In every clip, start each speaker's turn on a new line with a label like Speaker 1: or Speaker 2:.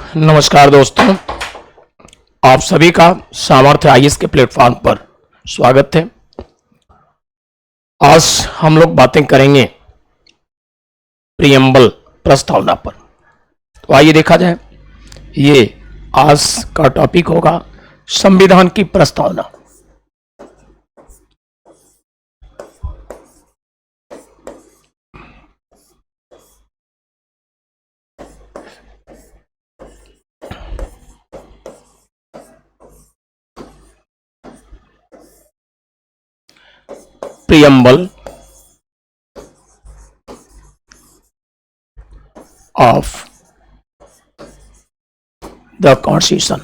Speaker 1: नमस्कार दोस्तों, आप सभी का सामर्थ्य आईएएस के प्लेटफॉर्म पर स्वागत है। आज हम लोग बातें करेंगे प्रीएम्बल प्रस्तावना पर। तो आइए देखा जाए, ये आज का टॉपिक होगा संविधान की प्रस्तावना। preamble of the Constitution।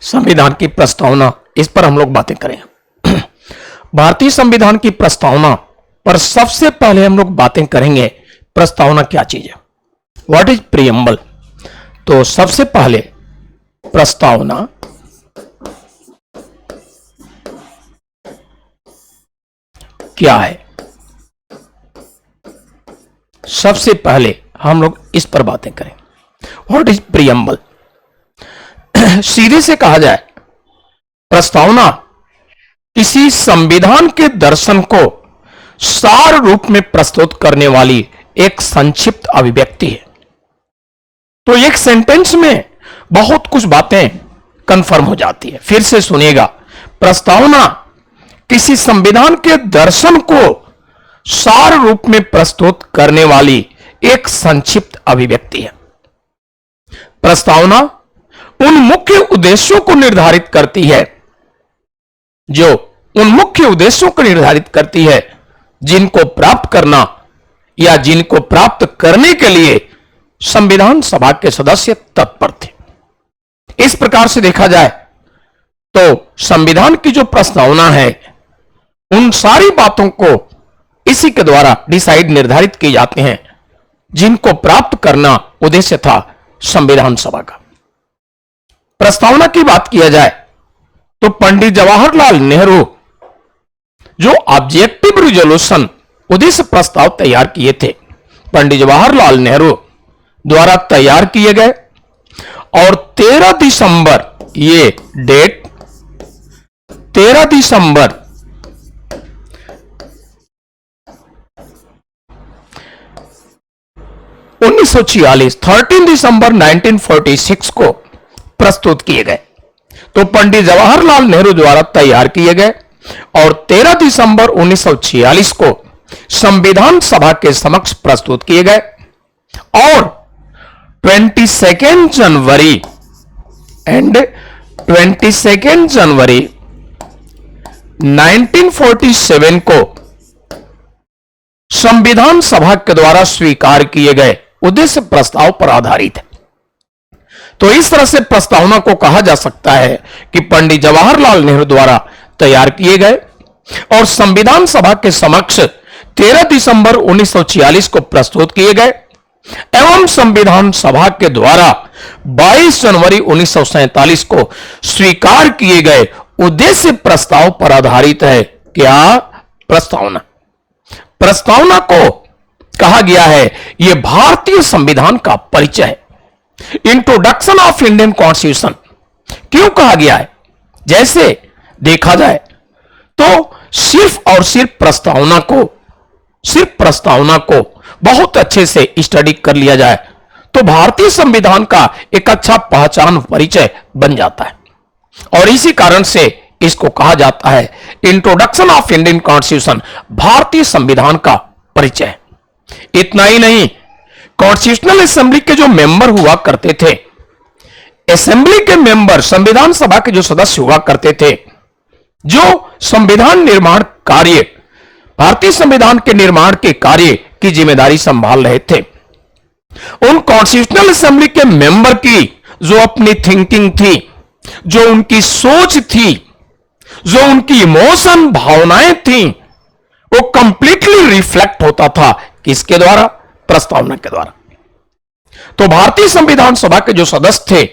Speaker 1: संविधान की प्रस्तावना, इस पर हम लोग बातें करें। भारतीय संविधान की प्रस्तावना पर सबसे पहले हम लोग बातें करेंगे प्रस्तावना क्या चीज है, व्हाट इज प्रीएम्बल। तो सबसे पहले प्रस्तावना क्या है, सबसे पहले हम लोग इस पर बातें करें। What is preamble. सीधे से कहा जाए, प्रस्तावना किसी संविधान के दर्शन को सार रूप में प्रस्तुत करने वाली एक संक्षिप्त अभिव्यक्ति है। तो एक सेंटेंस में बहुत कुछ बातें कंफर्म हो जाती है। फिर से सुनिएगा, प्रस्तावना किसी संविधान के दर्शन को सार रूप में प्रस्तुत करने वाली एक संक्षिप्त अभिव्यक्ति है। प्रस्तावना उन मुख्य उद्देश्यों को निर्धारित करती है जिनको प्राप्त करना या जिनको प्राप्त करने के लिए संविधान सभा के सदस्य तत्पर थे। इस प्रकार से देखा जाए तो संविधान की जो प्रस्तावना है, उन सारी बातों को इसी के द्वारा निर्धारित किए जाते हैं जिनको प्राप्त करना उद्देश्य था संविधान सभा का। प्रस्तावना की बात किया जाए तो पंडित जवाहरलाल नेहरू जो ऑब्जेक्टिव रिजोल्यूशन उद्देश्य प्रस्ताव तैयार किए थे, पंडित जवाहरलाल नेहरू द्वारा तैयार किए गए और 13 दिसंबर, ये डेट 13 दिसंबर 1946, 13 दिसंबर 1946 को प्रस्तुत किए गए। तो पंडित जवाहरलाल नेहरू द्वारा तैयार किए गए और 13 दिसंबर 1946 को संविधान सभा के समक्ष प्रस्तुत किए गए और 22 जनवरी एंड 22 जनवरी 1947 को संविधान सभा के द्वारा स्वीकार किए गए उद्देश्य प्रस्ताव पर आधारित है। तो इस तरह से प्रस्तावना को कहा जा सकता है कि पंडित जवाहरलाल नेहरू द्वारा तैयार किए गए और संविधान सभा के समक्ष 13 दिसंबर 1946 को प्रस्तुत किए गए एवं संविधान सभा के द्वारा 22 जनवरी 1947 को स्वीकार किए गए उद्देश्य प्रस्ताव पर आधारित है। क्या प्रस्तावना। प्रस्तावना को कहा गया है यह भारतीय संविधान का परिचय है, इंट्रोडक्शन ऑफ इंडियन कॉन्स्टिट्यूशन। क्यों कहा गया है, जैसे देखा जाए तो सिर्फ और सिर्फ प्रस्तावना को बहुत अच्छे से स्टडी कर लिया जाए तो भारतीय संविधान का एक अच्छा पहचान परिचय बन जाता है और इसी कारण से इसको कहा जाता है इंट्रोडक्शन ऑफ इंडियन कॉन्स्टिट्यूशन, भारतीय संविधान का परिचय। इतना ही नहीं, कॉन्स्टिट्यूशनल असेंबली के जो मेंबर हुआ करते थे, असेंबली के मेंबर, संविधान सभा के जो सदस्य हुआ करते थे, जो संविधान निर्माण कार्य, भारतीय संविधान के निर्माण के कार्य की जिम्मेदारी संभाल रहे थे, उन कॉन्स्टिट्यूशनल असेंबली के मेंबर की जो अपनी थिंकिंग थी, जो उनकी सोच थी, जो उनकी इमोशन, भावनाएं थी, वो कंप्लीटली रिफ्लेक्ट होता था किसके द्वारा, प्रस्तावना के द्वारा। तो भारतीय संविधान सभा के जो सदस्य थे,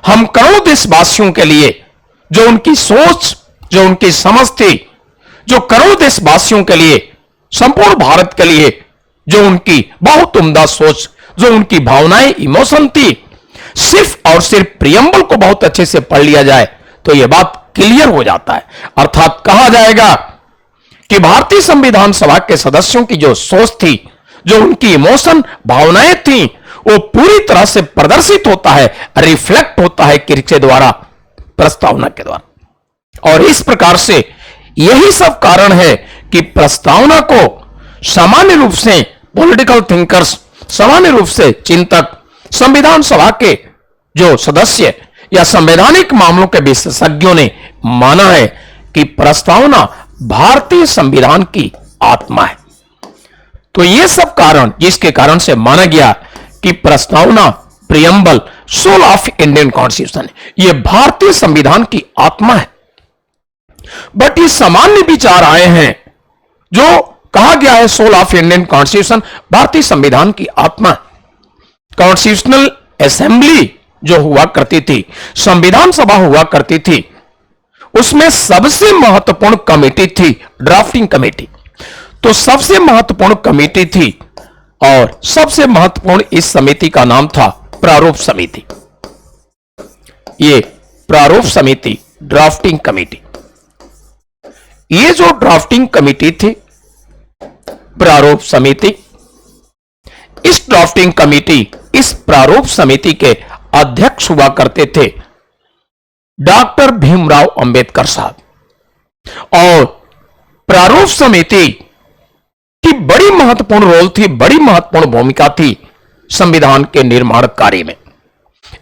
Speaker 1: हम करोड़ों देशवासियों के लिए जो उनकी सोच, जो उनकी समझ थी, जो करोड़ों देशवासियों के लिए संपूर्ण भारत के लिए जो उनकी बहुत उम्दा सोच, जो उनकी भावनाएं, इमोशन थी, सिर्फ और सिर्फ प्रियम्बल को बहुत अच्छे से पढ़ लिया जाए तो यह बात क्लियर हो जाता है। अर्थात कहा जाएगा कि भारतीय संविधान सभा के सदस्यों की जो सोच थी, जो उनकी इमोशन, भावनाएं थी, वो पूरी तरह से प्रदर्शित होता है, रिफ्लेक्ट होता है किसके द्वारा? प्रस्तावना के द्वारा। और इस प्रकार से यही सब कारण है कि प्रस्तावना को सामान्य रूप से पॉलिटिकल थिंकर्स, सामान्य रूप से चिंतक, संविधान सभा के जो सदस्य या संवैधानिक मामलों के विशेषज्ञों ने माना है कि प्रस्तावना भारतीय संविधान की आत्मा है। तो ये सब कारण, जिसके कारण से माना गया कि प्रस्तावना, preamble, soul of Indian constitution, ये भारतीय संविधान की आत्मा है। बट ये सामान्य विचार आए हैं, जो कहा गया है सोल ऑफ इंडियन कॉन्स्टिट्यूशन भारतीय संविधान की आत्मा। कॉन्स्टिट्यूशनल असेंबली जो हुआ करती थी, संविधान सभा हुआ करती थी, उसमें सबसे महत्वपूर्ण कमेटी थी ड्राफ्टिंग कमेटी। तो सबसे महत्वपूर्ण कमेटी थी और सबसे महत्वपूर्ण इस समिति का नाम था प्रारूप समिति। ये प्रारूप समिति, ड्राफ्टिंग कमेटी, ये जो ड्राफ्टिंग कमेटी थी, प्रारूप समिति, इस ड्राफ्टिंग कमेटी, इस प्रारूप समिति के अध्यक्ष हुआ करते थे डॉक्टर भीमराव अंबेडकर साहब। और प्रारूप समिति की बड़ी महत्वपूर्ण रोल थी, बड़ी महत्वपूर्ण भूमिका थी संविधान के निर्माण कार्य में।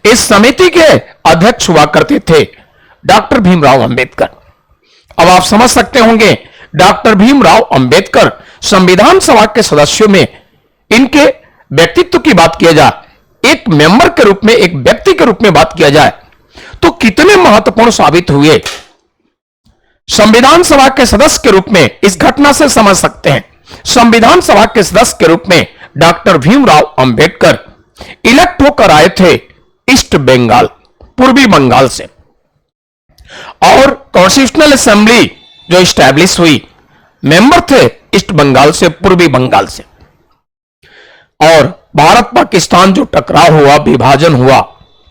Speaker 1: इस समिति के अध्यक्ष हुआ करते थे डॉक्टर भीमराव अंबेडकर। अब आप समझ सकते होंगे, डॉक्टर भीमराव अंबेडकर संविधान सभा के सदस्यों में इनके व्यक्तित्व की बात किया जाए, एक मेंबर के रूप में, एक व्यक्ति के रूप में बात किया जाए, तो कितने महत्वपूर्ण साबित हुए। संविधान सभा के सदस्य के रूप में इस घटना से समझ सकते हैं, संविधान सभा के सदस्य के रूप में डॉक्टर भीमराव अंबेडकर इलेक्ट होकर आए थे ईस्ट बंगाल, पूर्वी बंगाल से। और कॉन्स्टिट्यूशनल असेंबली जो स्टैब्लिश हुई, मेंबर थे ईस्ट बंगाल से, पूर्वी बंगाल से। और भारत पाकिस्तान जो टकराव हुआ, विभाजन हुआ,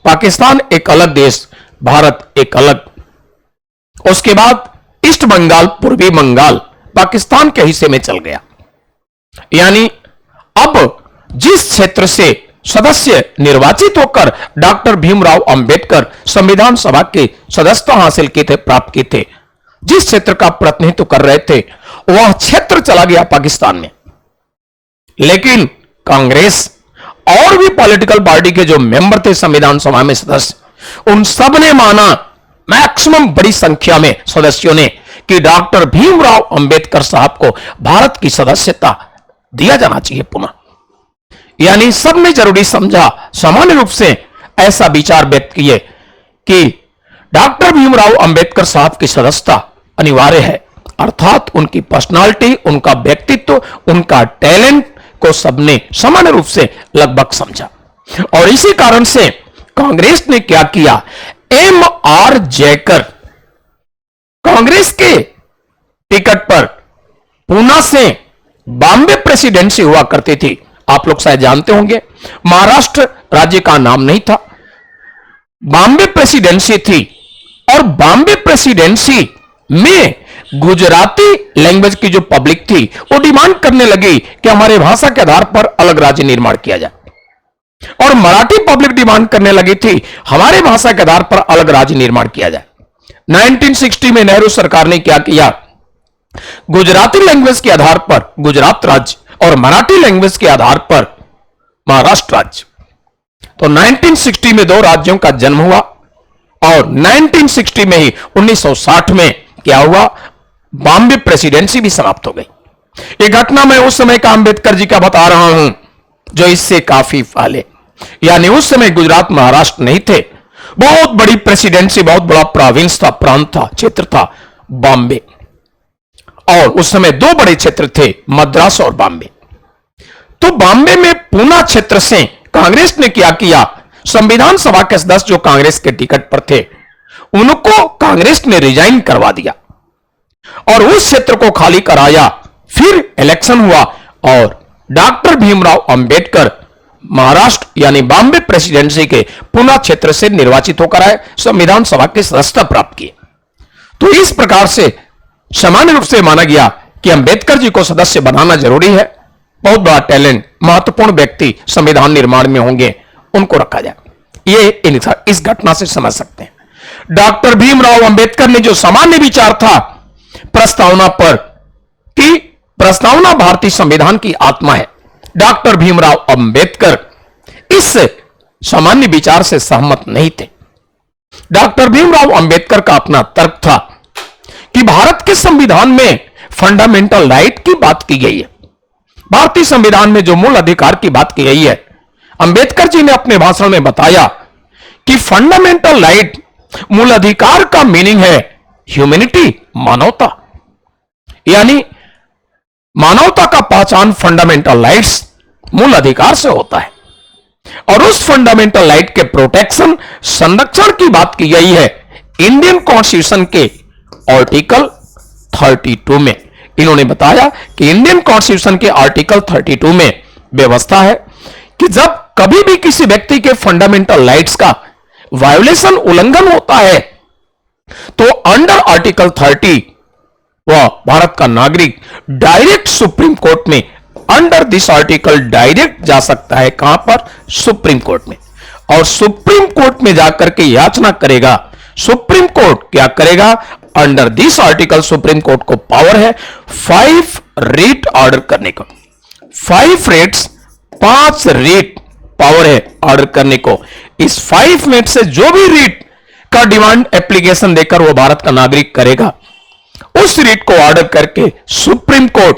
Speaker 1: पाकिस्तान एक अलग देश, भारत एक अलग, उसके बाद ईस्ट बंगाल, पूर्वी बंगाल पाकिस्तान के हिस्से में चल गया। यानी अब जिस क्षेत्र से सदस्य निर्वाचित होकर डॉक्टर भीमराव अंबेडकर संविधान सभा के सदस्यता हासिल किए थे, प्राप्त किए थे, जिस क्षेत्र का प्रतिनिधित्व कर रहे थे, वह क्षेत्र चला गया पाकिस्तान में। लेकिन कांग्रेस और भी पॉलिटिकल पार्टी के जो मेंबर थे संविधान सभा में सदस्य, उन सब ने माना, मैक्सिमम बड़ी संख्या में सदस्यों ने, कि डॉक्टर भीमराव अंबेडकर साहब को भारत की सदस्यता दिया जाना चाहिए पुनः। यानी सबने जरूरी समझा, सामान्य रूप से ऐसा विचार व्यक्त किए कि डॉक्टर भीमराव अंबेडकर साहब की सदस्यता अनिवार्य है। अर्थात उनकी पर्सनालिटी, उनका व्यक्तित्व, उनका टैलेंट को सबने सामान्य रूप से लगभग समझा। और इसी कारण से कांग्रेस ने क्या किया, M.R. जयकर कांग्रेस के टिकट पर पूना से बॉम्बे प्रेसिडेंसी हुआ करती थी। आप लोग शायद जानते होंगे, महाराष्ट्र राज्य का नाम नहीं था, बॉम्बे प्रेसिडेंसी थी। और बॉम्बे प्रेसिडेंसी में गुजराती लैंग्वेज की जो पब्लिक थी, वो डिमांड करने लगी कि हमारे भाषा के आधार पर अलग राज्य निर्माण किया जाए। और मराठी पब्लिक डिमांड करने लगी थी, हमारे भाषा के आधार पर अलग राज्य निर्माण किया जाए। 1960 में नेहरू सरकार ने क्या किया, गुजराती लैंग्वेज के आधार पर गुजरात राज्य और मराठी लैंग्वेज के आधार पर महाराष्ट्र राज्य। तो 1960 में दो राज्यों का जन्म हुआ। और 1960 में ही 1960 में क्या हुआ, बॉम्बे प्रेसिडेंसी भी समाप्त हो गई। यह घटना मैं उस समय का अंबेडकर जी का बता रहा हूं, जो इससे काफी पहले, यानी उस समय गुजरात महाराष्ट्र नहीं थे, बहुत बड़ी प्रेसिडेंसी, बहुत बड़ा प्रोविंस था, प्रांत था, क्षेत्र था बॉम्बे। और उस समय दो बड़े क्षेत्र थे, मद्रास और बॉम्बे। तो बॉम्बे में पूना क्षेत्र से कांग्रेस ने क्या किया, संविधान सभा के सदस्य जो कांग्रेस के टिकट पर थे, उनको कांग्रेस ने रिजाइन करवा दिया और उस क्षेत्र को खाली कराया फिर इलेक्शन हुआ और डॉक्टर भीमराव अंबेडकर महाराष्ट्र यानी बॉम्बे प्रेसिडेंसी के पुणे क्षेत्र से निर्वाचित होकर आए, संविधान सभा की सदस्यता प्राप्त की। तो इस प्रकार से सामान्य रूप से माना गया कि अंबेडकर जी को सदस्य बनाना जरूरी है। बहुत बड़ा टैलेंट, महत्वपूर्ण व्यक्ति संविधान निर्माण में होंगे, उनको रखा जाए। ये इस घटना से समझ सकते हैं। डॉक्टर भीमराव अंबेडकर ने जो सामान्य विचार था प्रस्तावना पर कि प्रस्तावना भारतीय संविधान की आत्मा है, डॉक्टर भीमराव अंबेडकर इस सामान्य विचार से सहमत नहीं थे। डॉक्टर भीमराव अंबेडकर का अपना तर्क था कि भारत के संविधान में फंडामेंटल राइट की बात की गई है। भारतीय संविधान में जो मूल अधिकार की बात की गई है, अंबेडकर जी ने अपने भाषण में बताया कि फंडामेंटल राइट मूल अधिकार का मीनिंग है ह्यूमैनिटी, मानवता। यानी मानवता का पहचान फंडामेंटल राइट्स मूल अधिकार से होता है और उस फंडामेंटल राइट के प्रोटेक्शन, संरक्षण की बात की गई है इंडियन कॉन्स्टिट्यूशन के आर्टिकल 32 में। इन्होंने बताया कि इंडियन कॉन्स्टिट्यूशन के आर्टिकल 32 में व्यवस्था है कि जब कभी भी किसी व्यक्ति के फंडामेंटल राइट्स का वायोलेशन, उल्लंघन होता है तो अंडर आर्टिकल 30 वह भारत का नागरिक डायरेक्ट सुप्रीम कोर्ट में अंडर दिस आर्टिकल डायरेक्ट जा सकता है। कहां पर? सुप्रीम कोर्ट में। और सुप्रीम कोर्ट में जाकर के याचना करेगा। सुप्रीम कोर्ट क्या करेगा? Under this article supreme court को पावर है 5 रीट ऑर्डर करने का। 5 रीट पावर है ऑर्डर करने को। इस 5 में से जो भी रीट का डिमांड एप्लीकेशन देकर वो भारत का नागरिक करेगा, उस रीट को ऑर्डर करके सुप्रीम कोर्ट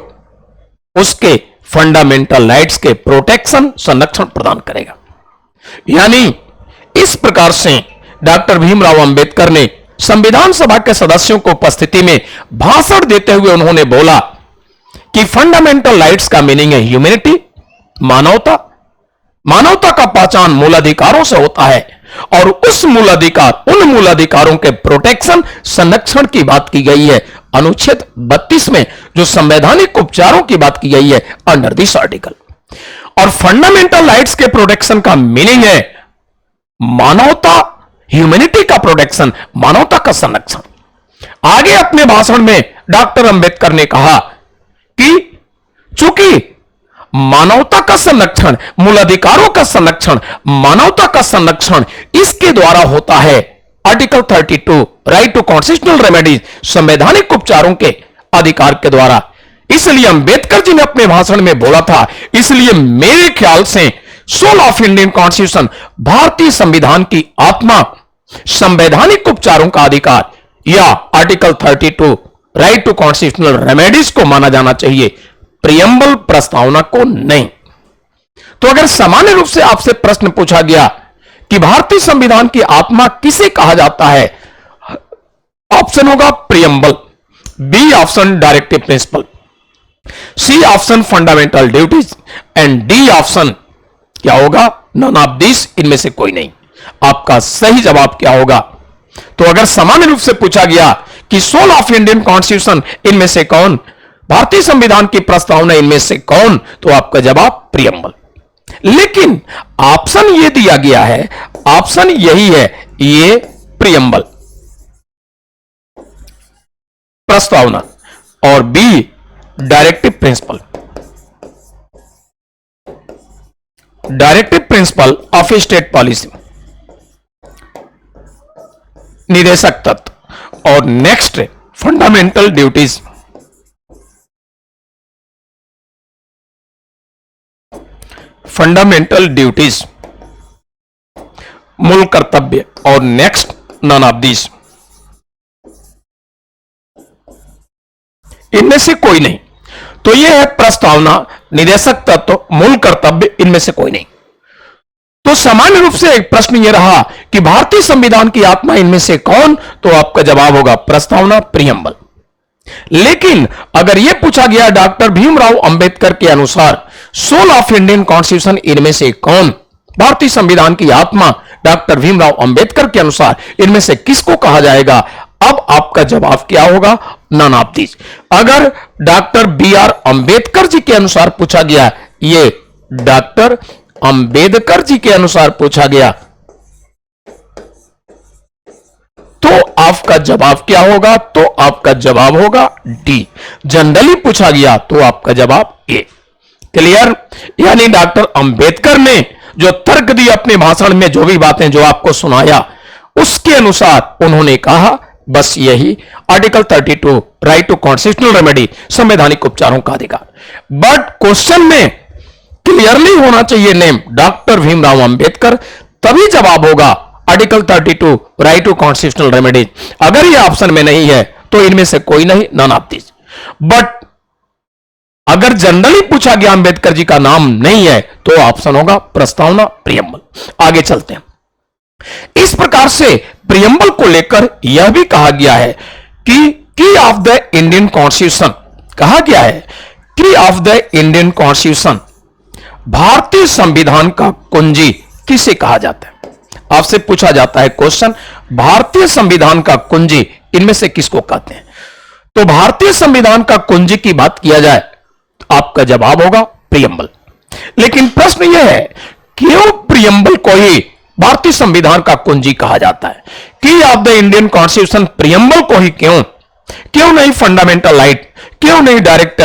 Speaker 1: उसके फंडामेंटल राइट्स के प्रोटेक्शन, संरक्षण प्रदान करेगा। यानी इस प्रकार से डॉक्टर भीमराव अंबेडकर ने संविधान सभा के सदस्यों को उपस्थिति में भाषण देते हुए उन्होंने बोला कि फंडामेंटल राइट्स का मीनिंग है ह्यूमैनिटी, मानवता। मानवता का पहचान मूल अधिकारों से होता है और उस मूल अधिकार, उन मूल अधिकारों के प्रोटेक्शन, संरक्षण की बात की गई है अनुच्छेद 32 में, जो संवैधानिक उपचारों की बात की गई है अंडर दिस आर्टिकल। और फंडामेंटल राइट्स के प्रोटेक्शन का मीनिंग है मानवता, ह्यूमैनिटी का प्रोटेक्शन, मानवता का संरक्षण। आगे अपने भाषण में डॉक्टर अंबेडकर ने कहा कि चूंकि मानवता का संरक्षण, मूल अधिकारों का संरक्षण, मानवता का संरक्षण इसके द्वारा होता है article 32 right to constitutional remedies, संवैधानिक उपचारों के अधिकार के द्वारा। इसलिए अंबेडकर जी ने अपने भाषण में बोला था, इसलिए मेरे ख्याल से सोल ऑफ इंडियन कॉन्स्टिट्यूशन, भारतीय संविधान की आत्मा, संवैधानिक उपचारों का अधिकार या article 32 right to constitutional remedies को माना जाना चाहिए, प्रियम्बल प्रस्तावना को नहीं। तो अगर सामान्य रूप से आपसे प्रश्न पूछा गया कि भारतीय संविधान की आत्मा किसे कहा जाता है, ऑप्शन होगा preamble, B option directive principle, C option fundamental duties and D option क्या होगा? नन ऑफ दिस, इनमें से कोई नहीं। आपका सही जवाब क्या होगा? तो अगर सामान्य रूप से पूछा गया कि सोल ऑफ इंडियन कॉन्स्टिट्यूशन इनमें से कौन, भारतीय संविधान की प्रस्तावना इनमें से कौन, तो आपका जवाब प्रियम्बल। लेकिन ऑप्शन ये दिया गया है, ऑप्शन यही है, ये प्रियम्बल प्रस्तावना और B directive principle, directive principle of state policy, निदेशक तत्व। और next fundamental duties, fundamental duties मूल कर्तव्य, और नेक्स्ट नन ऑफ दिस, इनमें से कोई नहीं। तो यह है प्रस्तावना, निदेशक तत्व, मूल कर्तव्य, इनमें से कोई नहीं। तो सामान्य रूप से एक प्रश्न यह रहा कि भारतीय संविधान की आत्मा इनमें से कौन, तो आपका जवाब होगा प्रस्तावना, प्रियम्बल। लेकिन अगर यह पूछा गया डॉक्टर भीमराव अंबेडकर के अनुसार सोल ऑफ इंडियन कॉन्स्टिट्यूशन इनमें से कौन, भारतीय संविधान की आत्मा डॉक्टर भीमराव अंबेडकर के अनुसार इनमें से किसको कहा जाएगा, अब आपका जवाब क्या होगा? None of these. अगर doctor B R Ambedkar ji के अनुसार पूछा गया, ये डॉक्टर अंबेडकर जी के अनुसार पूछा गया, तो आपका जवाब क्या होगा? तो आपका जवाब होगा डी। जनरली पूछा गया तो आपका जवाब ए। क्लियर? यानी डॉक्टर अंबेडकर ने जो तर्क दिए अपने भाषण में, जो भी बातें जो आपको सुनाया, उसके अनुसार उन्होंने कहा बस यही article 32 right to constitutional remedy, संवैधानिक उपचारों का अधिकार। बट क्वेश्चन में क्लियरली होना चाहिए नेम डॉक्टर भीमराव अंबेडकर, तभी जवाब होगा article 32 right to constitutional remedies. अगर ये ऑप्शन में नहीं है तो इनमें से कोई नहीं, नन ऑफ दीज। बट अगर जनरली पूछा गया अंबेडकर जी का नाम नहीं है तो ऑप्शन होगा प्रस्तावना, प्रियम्बल। आगे चलते हैं। इस प्रकार से प्रियम्बल को लेकर यह भी कहा गया है कि की ऑफ द इंडियन कॉन्स्टिट्यूशन, कहा गया है की ऑफ द इंडियन कॉन्स्टिट्यूशन, भारतीय संविधान का कुंजी किसे कहा जाता है? आपसे पूछा जाता है क्वेश्चन, भारतीय संविधान का कुंजी इनमें से किसको कहते हैं? तो भारतीय संविधान का कुंजी की बात किया जाए, आपका जवाब होगा प्रियम्बल। लेकिन प्रश्न यह है, क्यों प्रियम्बल को ही भारतीय संविधान का कुंजी कहा जाता है? की of the Indian constitution preamble को ही क्यों? क्यों नहीं फंडामेंटल राइट? क्यों नहीं डायरेक्ट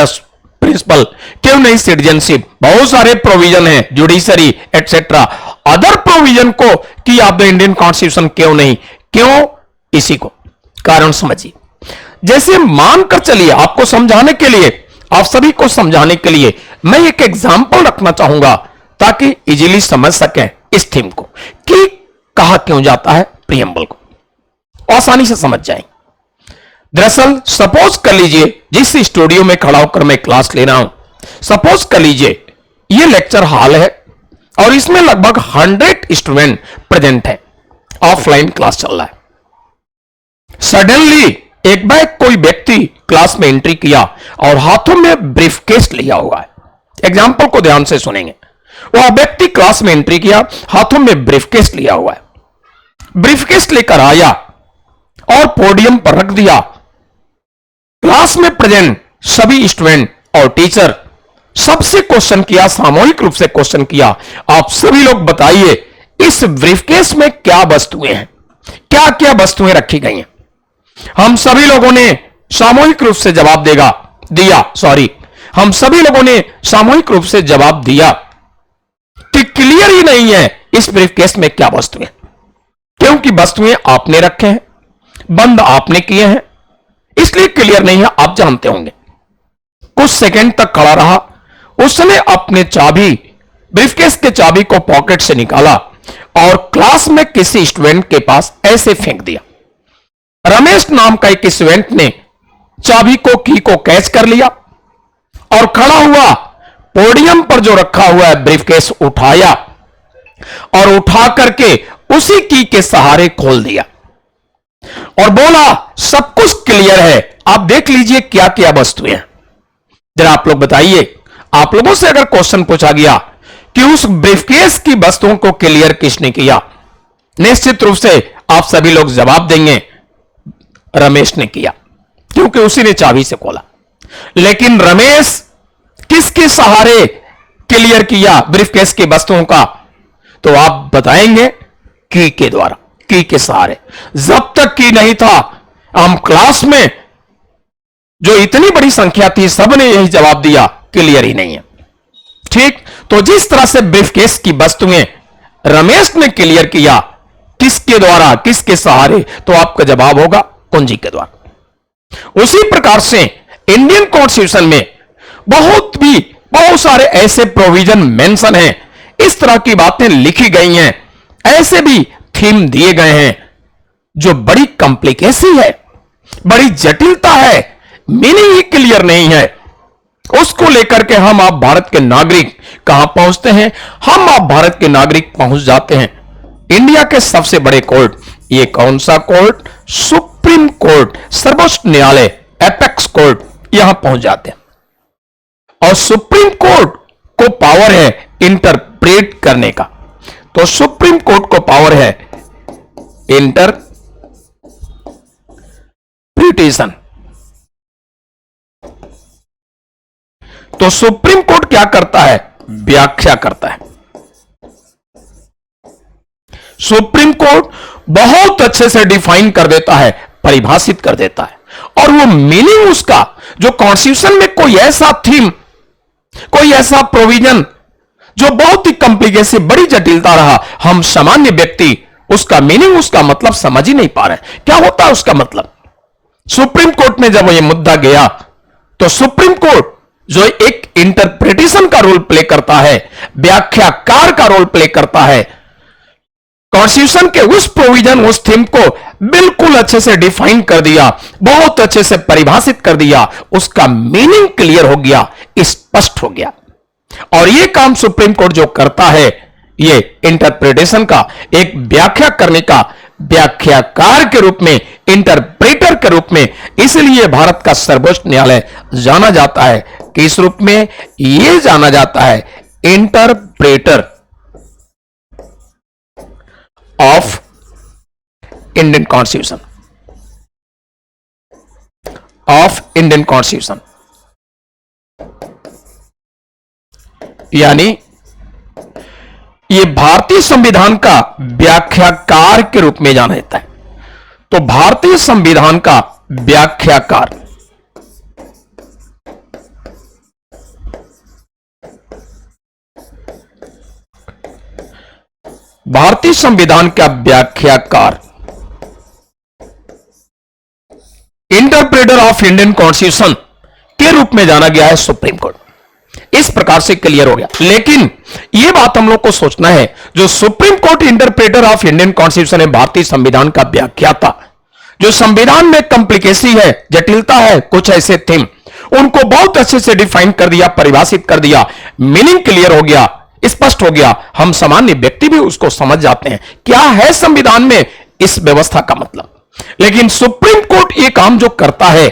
Speaker 1: प्रिंसिपल? क्यों नहीं सिटीजनशिप? बहुत सारे प्रोविजन है, जुडिशरी एटसेट्रा, अदर प्रोविजन को की ऑफ द इंडियन कॉन्स्टिट्यूशन क्यों नहीं? क्यों? इसी को कारण समझिए। जैसे मानकर चलिए, आपको समझाने के लिए, आप सभी को समझाने के लिए मैं एक एग्जांपल रखना चाहूंगा ताकि इजीली समझ सकें इस थीम को कि कहा क्यों जाता है प्रियम्बल को, आसानी से समझ जाएंगे। दरअसल सपोज कर लीजिए, जिस स्टूडियो में खड़ा होकर मैं क्लास ले रहा हूं, सपोज कर लीजिए ये लेक्चर हॉल है और इसमें लगभग 100 स्टूडेंट प्रेजेंट है, ऑफलाइन क्लास चल रहा है। सडनली एक बार कोई व्यक्ति क्लास में एंट्री किया और हाथों में ब्रीफकेस लिया हुआ है। एग्जाम्पल को ध्यान से सुनेंगे। वह व्यक्ति क्लास में एंट्री किया, हाथों में ब्रीफकेस लिया हुआ है। ब्रीफकेस लेकर आया और पोडियम पर रख दिया। क्लास में प्रेजेंट सभी स्टूडेंट और टीचर सबसे क्वेश्चन किया, सामूहिक रूप से क्वेश्चन किया, आप सभी लोग बताइए इस ब्रीफकेस में क्या वस्तुएं हैं, क्या क्या वस्तुएं रखी गई हैं? हम सभी लोगों ने सामूहिक रूप से जवाब हम सभी लोगों ने सामूहिक रूप से जवाब दिया कि क्लियर ही नहीं है इस ब्रीफकेस में क्या वस्तुएं, क्योंकि वस्तुएं आपने रखे हैं, बंद आपने किए हैं, इसलिए क्लियर नहीं है। आप जानते होंगे। कुछ सेकंड तक खड़ा रहा, उसने अपने चाबी, ब्रीफकेस के चाबी को पॉकेट से निकाला और क्लास में किसी स्टूडेंट के पास ऐसे फेंक दिया। रमेश नाम का एक स्टूडेंट ने चाबी को, की को कैच कर लिया और खड़ा हुआ, पोडियम पर जो रखा हुआ है ब्रीफकेस उठाया और उठा करके उसी की के सहारे खोल दिया और बोला सब कुछ क्लियर है, आप देख लीजिए क्या क्या वस्तुएं हैं। जरा आप लोग बताइए, आप लोगों से अगर क्वेश्चन पूछा गया कि उस ब्रीफकेस की वस्तुओं को क्लियर किसने किया, निश्चित रूप से आप सभी लोग जवाब देंगे रमेश ने किया, क्योंकि उसी ने चाबी से खोला। लेकिन रमेश किसके सहारे क्लियर किया ब्रीफकेस की वस्तुओं का? तो आप बताएंगे की के द्वारा, की के सहारे। जब तक की नहीं था, हम क्लास में जो इतनी बड़ी संख्या थी सबने यही जवाब दिया, क्लियर ही नहीं है। ठीक, तो जिस तरह से ब्रीफकेस की वस्तुएं रमेश ने क्लियर किया, किसके द्वारा, किसके सहारे? तो आपका जवाब होगा कुंजी के द्वारा। उसी प्रकार से इंडियन कॉन्स्टिट्यूशन में बहुत सारे ऐसे प्रोविजन मेंशन हैं, इस तरह की बातें लिखी गई हैं, ऐसे भी थीम दिए गए हैं जो बड़ी कॉम्प्लिकेसी है, बड़ी जटिलता है, मीनिंग ही क्लियर नहीं है। उसको लेकर के हम आप भारत के नागरिक कहां पहुंचते हैं? हम आप भारत के नागरिक पहुंच जाते हैं इंडिया के सबसे बड़े कोर्ट। ये कौन सा कोर्ट? सुप्रीम कोर्ट, सर्वोच्च न्यायालय, एपेक्स कोर्ट, यहां पहुंच जाते हैं। और सुप्रीम कोर्ट को पावर है इंटरप्रेट करने का, तो सुप्रीम कोर्ट को पावर है इंटरप्रिटेशन, तो सुप्रीम कोर्ट क्या करता है? व्याख्या करता है। सुप्रीम कोर्ट बहुत अच्छे से डिफाइन कर देता है, परिभाषित कर देता है, और वो मीनिंग उसका, जो कॉन्स्टिट्यूशन में कोई ऐसा थीम, कोई ऐसा प्रोविजन जो बहुत ही कॉम्प्लिकेटेड, बड़ी जटिलता रहा, हम सामान्य व्यक्ति उसका मीनिंग, उसका मतलब समझ ही नहीं पा रहे क्या होता है उसका मतलब। सुप्रीम कोर्ट में जब यह मुद्दा गया तो सुप्रीम कोर्ट जो एक इंटरप्रिटेशन का रोल प्ले करता है, व्याख्याकार का रोल प्ले करता है, कॉन्स्टिट्यूशन के उस प्रोविजन, उस थीम को बिल्कुल अच्छे से डिफाइन कर दिया, बहुत अच्छे से परिभाषित कर दिया, उसका मीनिंग क्लियर हो गया, स्पष्ट हो गया। और यह काम सुप्रीम कोर्ट जो करता है, ये इंटरप्रिटेशन का, एक व्याख्या करने का, व्याख्याकार के रूप में, इंटरप्रेटर के रूप में, इसलिए भारत का सर्वोच्च न्यायालय जाना जाता है किस रूप में? यह जाना जाता है interpreter of Indian constitution, of Indian constitution. यानी यह भारतीय संविधान का व्याख्याकार के रूप में जाना जाता है। तो भारतीय संविधान का व्याख्याकार, भारतीय संविधान का व्याख्याकार, इंटरप्रेटर ऑफ इंडियन कॉन्स्टिट्यूशन के रूप में जाना गया है सुप्रीम कोर्ट। इस प्रकार से क्लियर हो गया। लेकिन यह बात हम लोग को सोचना है, जो supreme court interpreter of Indian constitution है, भारतीय संविधान का व्याख्याता, जो संविधान में कॉम्प्लिकेसी है, जटिलता है, कुछ ऐसे थीम, उनको बहुत अच्छे से डिफाइन कर दिया, परिभाषित कर दिया, मीनिंग क्लियर हो गया, स्पष्ट हो गया, हम सामान्य व्यक्ति भी उसको समझ जाते हैं क्या है संविधान में इस व्यवस्था का मतलब। लेकिन सुप्रीम कोर्ट ये काम जो करता है,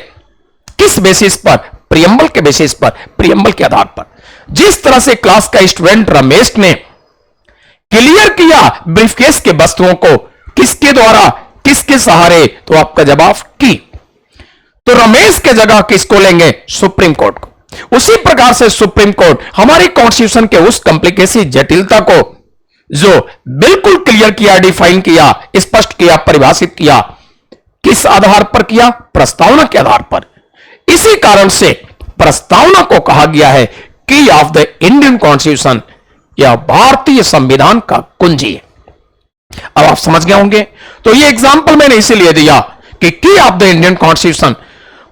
Speaker 1: किस बेसिस पर? प्रियम्बल के बेसिस पर, प्रियम्बल के आधार पर। जिस तरह से क्लास का स्टूडेंट रमेश ने क्लियर किया ब्रीफकेस के वस्तुओं को, किसके द्वारा, किसके सहारे? तो आपका जवाब की। तो रमेश के जगह किसको लेंगे? सुप्रीम कोर्ट को। उसी प्रकार से सुप्रीम कोर्ट हमारी कॉन्स्टिट्यूशन के उस कॉम्प्लिकेसी, जटिलता को जो बिल्कुल क्लियर किया, डिफाइन किया, स्पष्ट किया, परिभाषित किया, किस आधार पर किया? प्रस्तावना के आधार पर। इसी कारण से प्रस्तावना को कहा गया है की ऑफ द इंडियन कॉन्स्टिट्यूशन, यह भारतीय संविधान का कुंजी है। अब आप समझ गए होंगे। तो ये एग्जांपल मैंने इसीलिए दिया कि की ऑफ द इंडियन कॉन्स्टिट्यूशन,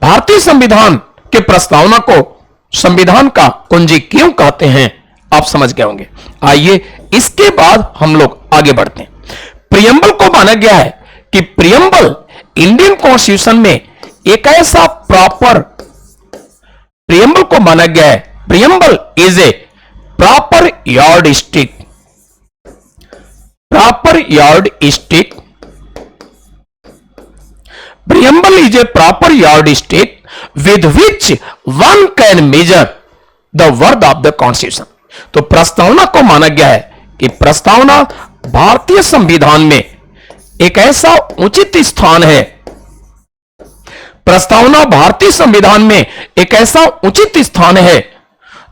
Speaker 1: भारतीय संविधान के प्रस्तावना को संविधान का कुंजी क्यों कहते हैं, आप समझ गए होंगे। आइए इसके बाद हम लोग आगे बढ़ते हैं। प्रियम्बल को माना गया है कि प्रियम्बल इंडियन कॉन्स्टिट्यूशन में एक ऐसा प्रॉपर, प्रियम्बल को माना गया है, preamble is a proper yard stick, proper yard stick, preamble is a proper yardstick with which one can measure the worth of the constitution। तो प्रस्तावना को माना गया है कि प्रस्तावना भारतीय संविधान में एक ऐसा उचित स्थान है, प्रस्तावना भारतीय संविधान में एक ऐसा उचित स्थान है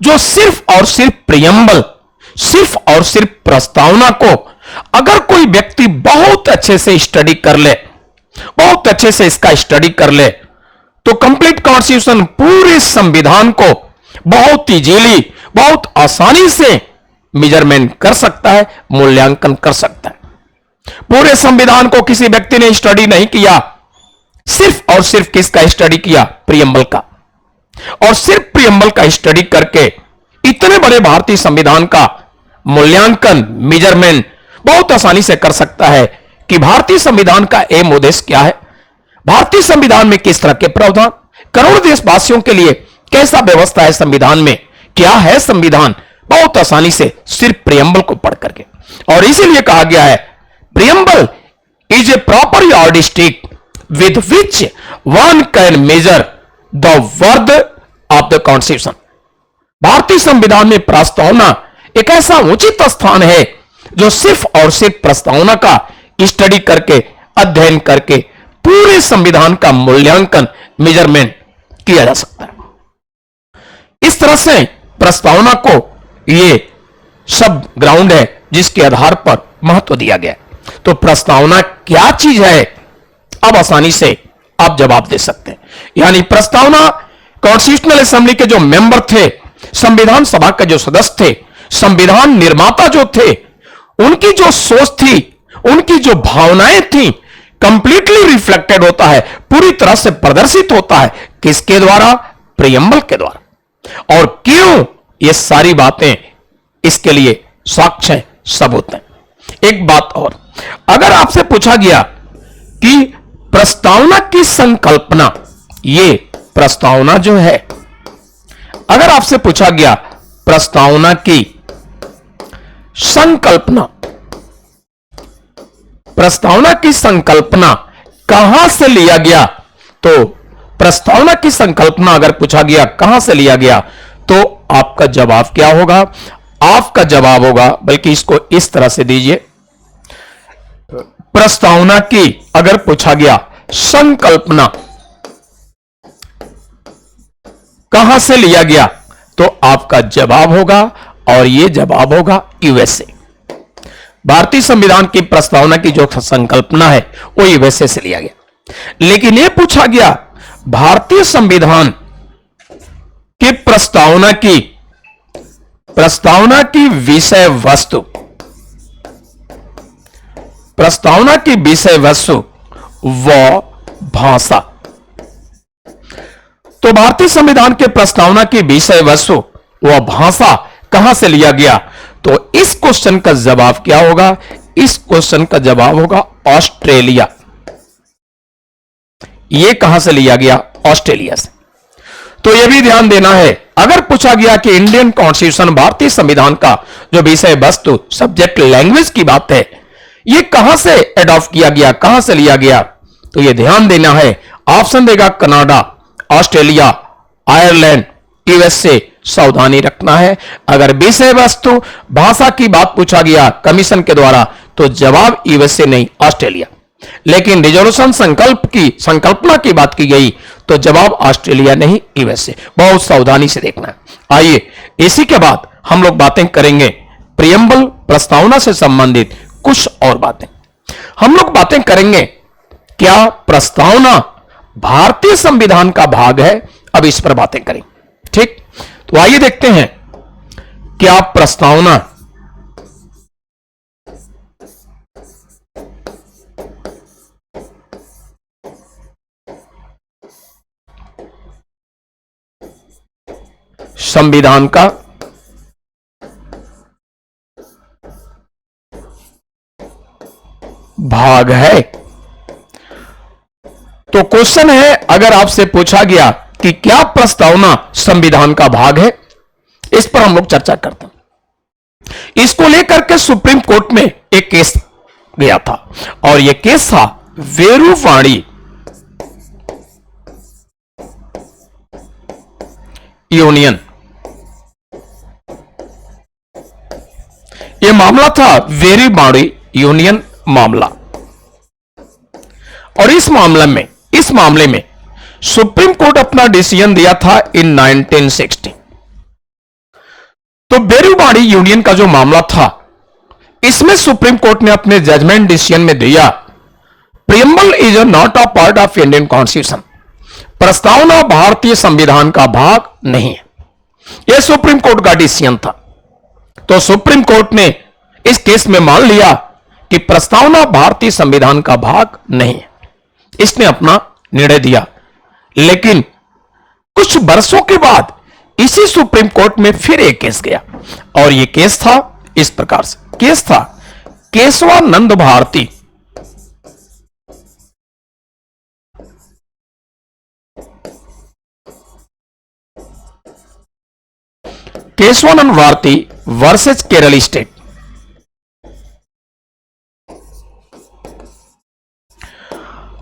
Speaker 1: जो सिर्फ और सिर्फ प्रियम्बल, सिर्फ और सिर्फ प्रस्तावना को अगर कोई व्यक्ति बहुत अच्छे से स्टडी कर ले, बहुत अच्छे से इसका स्टडी कर ले, तो कंप्लीट कॉन्स्टिट्यूशन, पूरे संविधान को बहुत इजीली, बहुत आसानी से मेजरमेंट कर सकता है, मूल्यांकन कर सकता है। पूरे संविधान को किसी व्यक्ति ने स्टडी नहीं किया, सिर्फ और सिर्फ किसका स्टडी किया? प्रियम्बल का। और सिर्फ प्रियम्बल का स्टडी करके इतने बड़े भारतीय संविधान का मूल्यांकन, मेजरमेंट बहुत आसानी से कर सकता है कि भारतीय संविधान का एम, उद्देश्य क्या है, भारतीय संविधान में किस तरह के प्रावधान, करोड़ देशवासियों के लिए कैसा व्यवस्था है संविधान में, क्या है संविधान, बहुत आसानी से सिर्फ प्रियम्बल को पढ़ करके। और इसीलिए कहा गया है preamble is a proper yardstick with which one can measure the worth of the constitution. भारतीय संविधान में प्रस्तावना एक ऐसा उचित स्थान है जो सिर्फ और सिर्फ प्रस्तावना का स्टडी करके, अध्ययन करके पूरे संविधान का मूल्यांकन, मेजरमेंट किया जा सकता है। इस तरह से प्रस्तावना को ये सब ग्राउंड है जिसके आधार पर महत्व दिया गया। तो प्रस्तावना क्या चीज है, अब आसानी से आप जवाब दे सकते हैं। यानी प्रस्तावना कॉन्स्टिट्यूशनल असेंबली के जो मेंबर थे, संविधान सभा के जो सदस्य थे, संविधान निर्माता जो थे, उनकी जो सोच थी, उनकी जो भावनाएं थी, कंप्लीटली रिफ्लेक्टेड होता है, पूरी तरह से प्रदर्शित होता है। किसके द्वारा? प्रियम्बल के द्वारा। और क्यों? ये सारी बातें इसके लिए साक्ष्य सबूत हैं। एक बात और, अगर आपसे पूछा गया कि प्रस्तावना की संकल्पना, ये प्रस्तावना जो है, अगर आपसे पूछा गया प्रस्तावना की संकल्पना, प्रस्तावना की संकल्पना कहां से लिया गया, तो प्रस्तावना की संकल्पना अगर पूछा गया कहां से लिया गया, तो आपका जवाब क्या होगा? आपका जवाब होगा, बल्कि इसको इस तरह से दीजिए, प्रस्तावना की अगर पूछा गया संकल्पना कहां से लिया गया, तो आपका जवाब होगा, और यह जवाब होगा यूएसए। भारतीय संविधान की प्रस्तावना की जो संकल्पना है वो यूएसए से लिया गया। लेकिन यह पूछा गया भारतीय संविधान की प्रस्तावना की विषय वस्तु, प्रस्तावना की विषय वस्तु व भाषा। तो भारतीय संविधान के प्रस्तावना की विषय वस्तु व भाषा कहां से लिया गया, तो इस क्वेश्चन का जवाब क्या होगा? इस क्वेश्चन का जवाब होगा ऑस्ट्रेलिया। यह कहां से लिया गया? ऑस्ट्रेलिया से। तो यह भी ध्यान देना है, अगर पूछा गया कि इंडियन कॉन्स्टिट्यूशन, भारतीय संविधान का जो विषय वस्तु, सब्जेक्ट, लैंग्वेज की बात है, यह कहां से एडॉप्ट किया गया, कहां से लिया गया, तो यह ध्यान देना है। ऑप्शन देगा कनाडा, ऑस्ट्रेलिया, आयरलैंड, यूएसए। सावधानी रखना है, अगर विषय वस्तु, भाषा की बात पूछा गया कमीशन के द्वारा, तो जवाब यूएसए नहीं, ऑस्ट्रेलिया। लेकिन रिजोल्यूशन संकल्पना की बात की गई, तो जवाब ऑस्ट्रेलिया नहीं, यूएसए। बहुत सावधानी से देखना है। आइए इसी के बाद हम लोग बातें करेंगे प्रियम्बल, प्रस्तावना से संबंधित कुछ और बातें हम लोग बातें करेंगे। क्या प्रस्तावना भारतीय संविधान का भाग है? अब इस पर बातें करेंगे, ठीक। तो आइए देखते हैं, क्या प्रस्तावना संविधान का भाग है? तो क्वेश्चन है, अगर आपसे पूछा गया कि क्या प्रस्तावना संविधान का भाग है, इस पर हम लोग चर्चा करते हैं। इसको लेकर के सुप्रीम कोर्ट में एक केस गया था, और यह केस था वेरुवाणी यूनियन। यह मामला था वेरुवाणी यूनियन मामला, और इस मामले में सुप्रीम कोर्ट अपना डिसीजन दिया था इन 1960। तो वेरुवाणी यूनियन का जो मामला था, इसमें सुप्रीम कोर्ट ने अपने जजमेंट डिसीजन में दिया, preamble is not a part of Indian constitution. प्रस्तावना भारतीय संविधान का भाग नहीं है। यह सुप्रीम कोर्ट का डिसीजन था। तो सुप्रीम कोर्ट ने इस केस में मान लिया कि प्रस्तावना भारतीय संविधान का भाग नहीं है। इसने अपना निर्णय दिया। लेकिन कुछ वर्षों के बाद इसी सुप्रीम कोर्ट में फिर एक केस गया, और यह केस था इस प्रकार से, केस था केशवानंद भारती वर्सेस केरल स्टेट।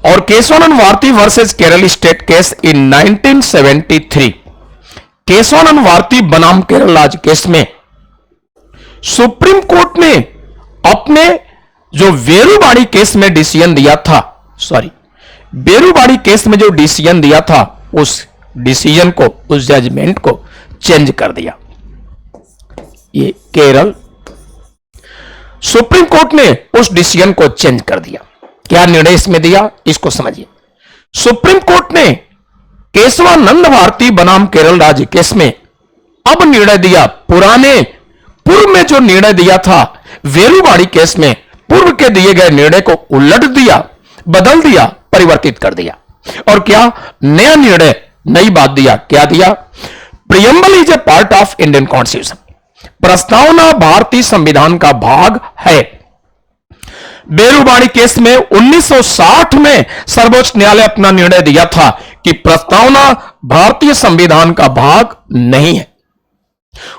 Speaker 1: और Kesavananda Bharati versus Kerala state case in 1973। Kesavananda Bharati बनाम केरल राज्य केस में सुप्रीम कोर्ट ने अपने जो वेरुवाणी केस में डिसीजन दिया था, वेरुवाणी केस में जो डिसीजन दिया था, उस डिसीजन को, उस जजमेंट को चेंज कर दिया। ये केरल सुप्रीम कोर्ट ने उस डिसीजन को चेंज कर दिया। क्या निर्णय इसमें दिया, इसको समझिए। सुप्रीम कोर्ट ने केशवानंद भारती बनाम केरल राज्य केस में अब निर्णय दिया, पूर्व में जो निर्णय दिया था वेलुवाड़ी केस में, पूर्व के दिए गए निर्णय को उलट दिया, बदल दिया, परिवर्तित कर दिया। और क्या नया निर्णय, नई बात दिया। क्या दिया? Preamble is a part of Indian constitution, प्रस्तावना भारतीय संविधान का भाग है। बेरुबाड़ी केस में 1960 में सर्वोच्च न्यायालय अपना निर्णय दिया था कि प्रस्तावना भारतीय संविधान का भाग नहीं है।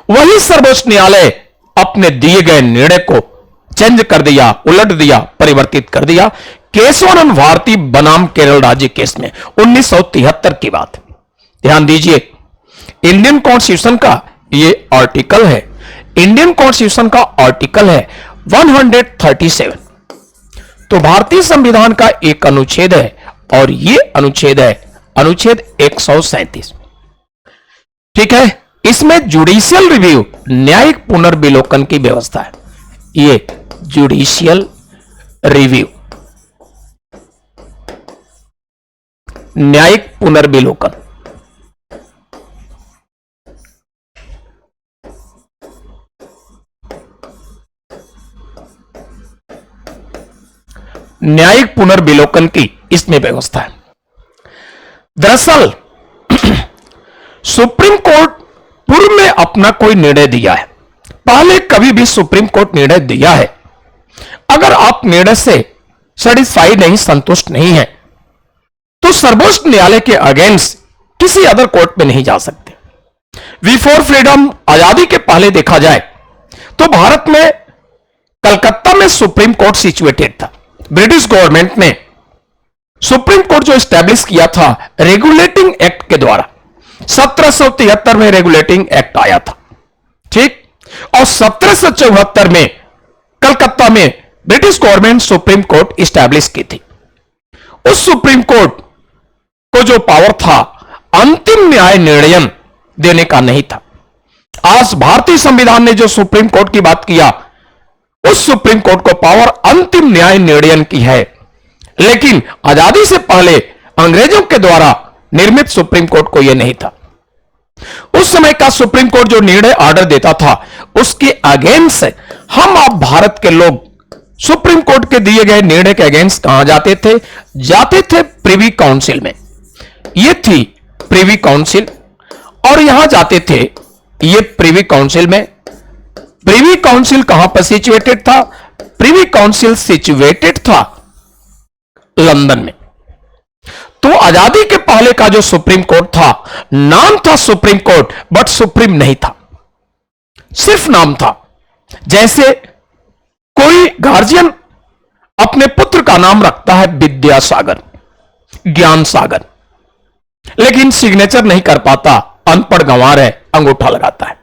Speaker 1: वही सर्वोच्च न्यायालय अपने दिए गए निर्णय को चेंज कर दिया, उलट दिया, परिवर्तित कर दिया केशवानंद भारती बनाम केरल राज्य केस में 1973 की बात। ध्यान दीजिए, इंडियन कॉन्स्टिट्यूशन का ये आर्टिकल है, इंडियन कॉन्स्टिट्यूशन का आर्टिकल है 137। तो भारतीय संविधान का एक अनुच्छेद है और ये अनुच्छेद है अनुच्छेद 137। ठीक है, इसमें जुडिशियल रिव्यू, न्यायिक पुनर्विलोकन की व्यवस्था है। ये जुडिशियल रिव्यू, न्यायिक पुनर्विलोकन, न्यायिक पुनर्विलोकन की इसमें व्यवस्था है। दरअसल सुप्रीम कोर्ट पूर्व में अपना कोई निर्णय दिया है, पहले कभी भी सुप्रीम कोर्ट निर्णय दिया है, अगर आप निर्णय से सेटिस्फाइड नहीं, संतुष्ट नहीं है, तो सर्वोच्च न्यायालय के अगेंस्ट किसी अदर कोर्ट में नहीं जा सकते। वी फॉर फ्रीडम, आजादी के पहले देखा जाए तो भारत में कलकत्ता में सुप्रीम कोर्ट सिचुएटेड था। ब्रिटिश गवर्नमेंट ने सुप्रीम कोर्ट जो एस्टैब्लिश किया था रेगुलेटिंग एक्ट के द्वारा, 1773 में रेगुलेटिंग एक्ट आया था, ठीक, और 1774 में कलकत्ता में British government supreme court establish की थी। उस सुप्रीम कोर्ट को जो पावर था अंतिम न्याय निर्णय देने का नहीं था। आज भारतीय संविधान ने जो सुप्रीम कोर्ट की बात किया, उस सुप्रीम कोर्ट को पावर अंतिम न्याय निर्णय की है, लेकिन आजादी से पहले अंग्रेजों के द्वारा निर्मित सुप्रीम कोर्ट को यह नहीं था। उस समय का सुप्रीम कोर्ट जो निर्णय ऑर्डर देता था उसके अगेंस्ट हम आप भारत के लोग सुप्रीम कोर्ट के दिए गए निर्णय के अगेंस्ट कहां जाते थे? जाते थे प्रिवी काउंसिल में। ये थी प्रिवी काउंसिल और यहां जाते थे ये प्रिवी काउंसिल में। प्रिवी काउंसिल कहां पर सिचुएटेड था? प्रिवी काउंसिल सिचुएटेड था लंदन में। तो आजादी के पहले का जो सुप्रीम कोर्ट था, नाम था सुप्रीम कोर्ट, बट सुप्रीम नहीं था, सिर्फ नाम था। जैसे कोई गार्जियन अपने पुत्र का नाम रखता है विद्यासागर, ज्ञान सागर, लेकिन सिग्नेचर नहीं कर पाता, अनपढ़ गंवार है, अंगूठा लगाता है,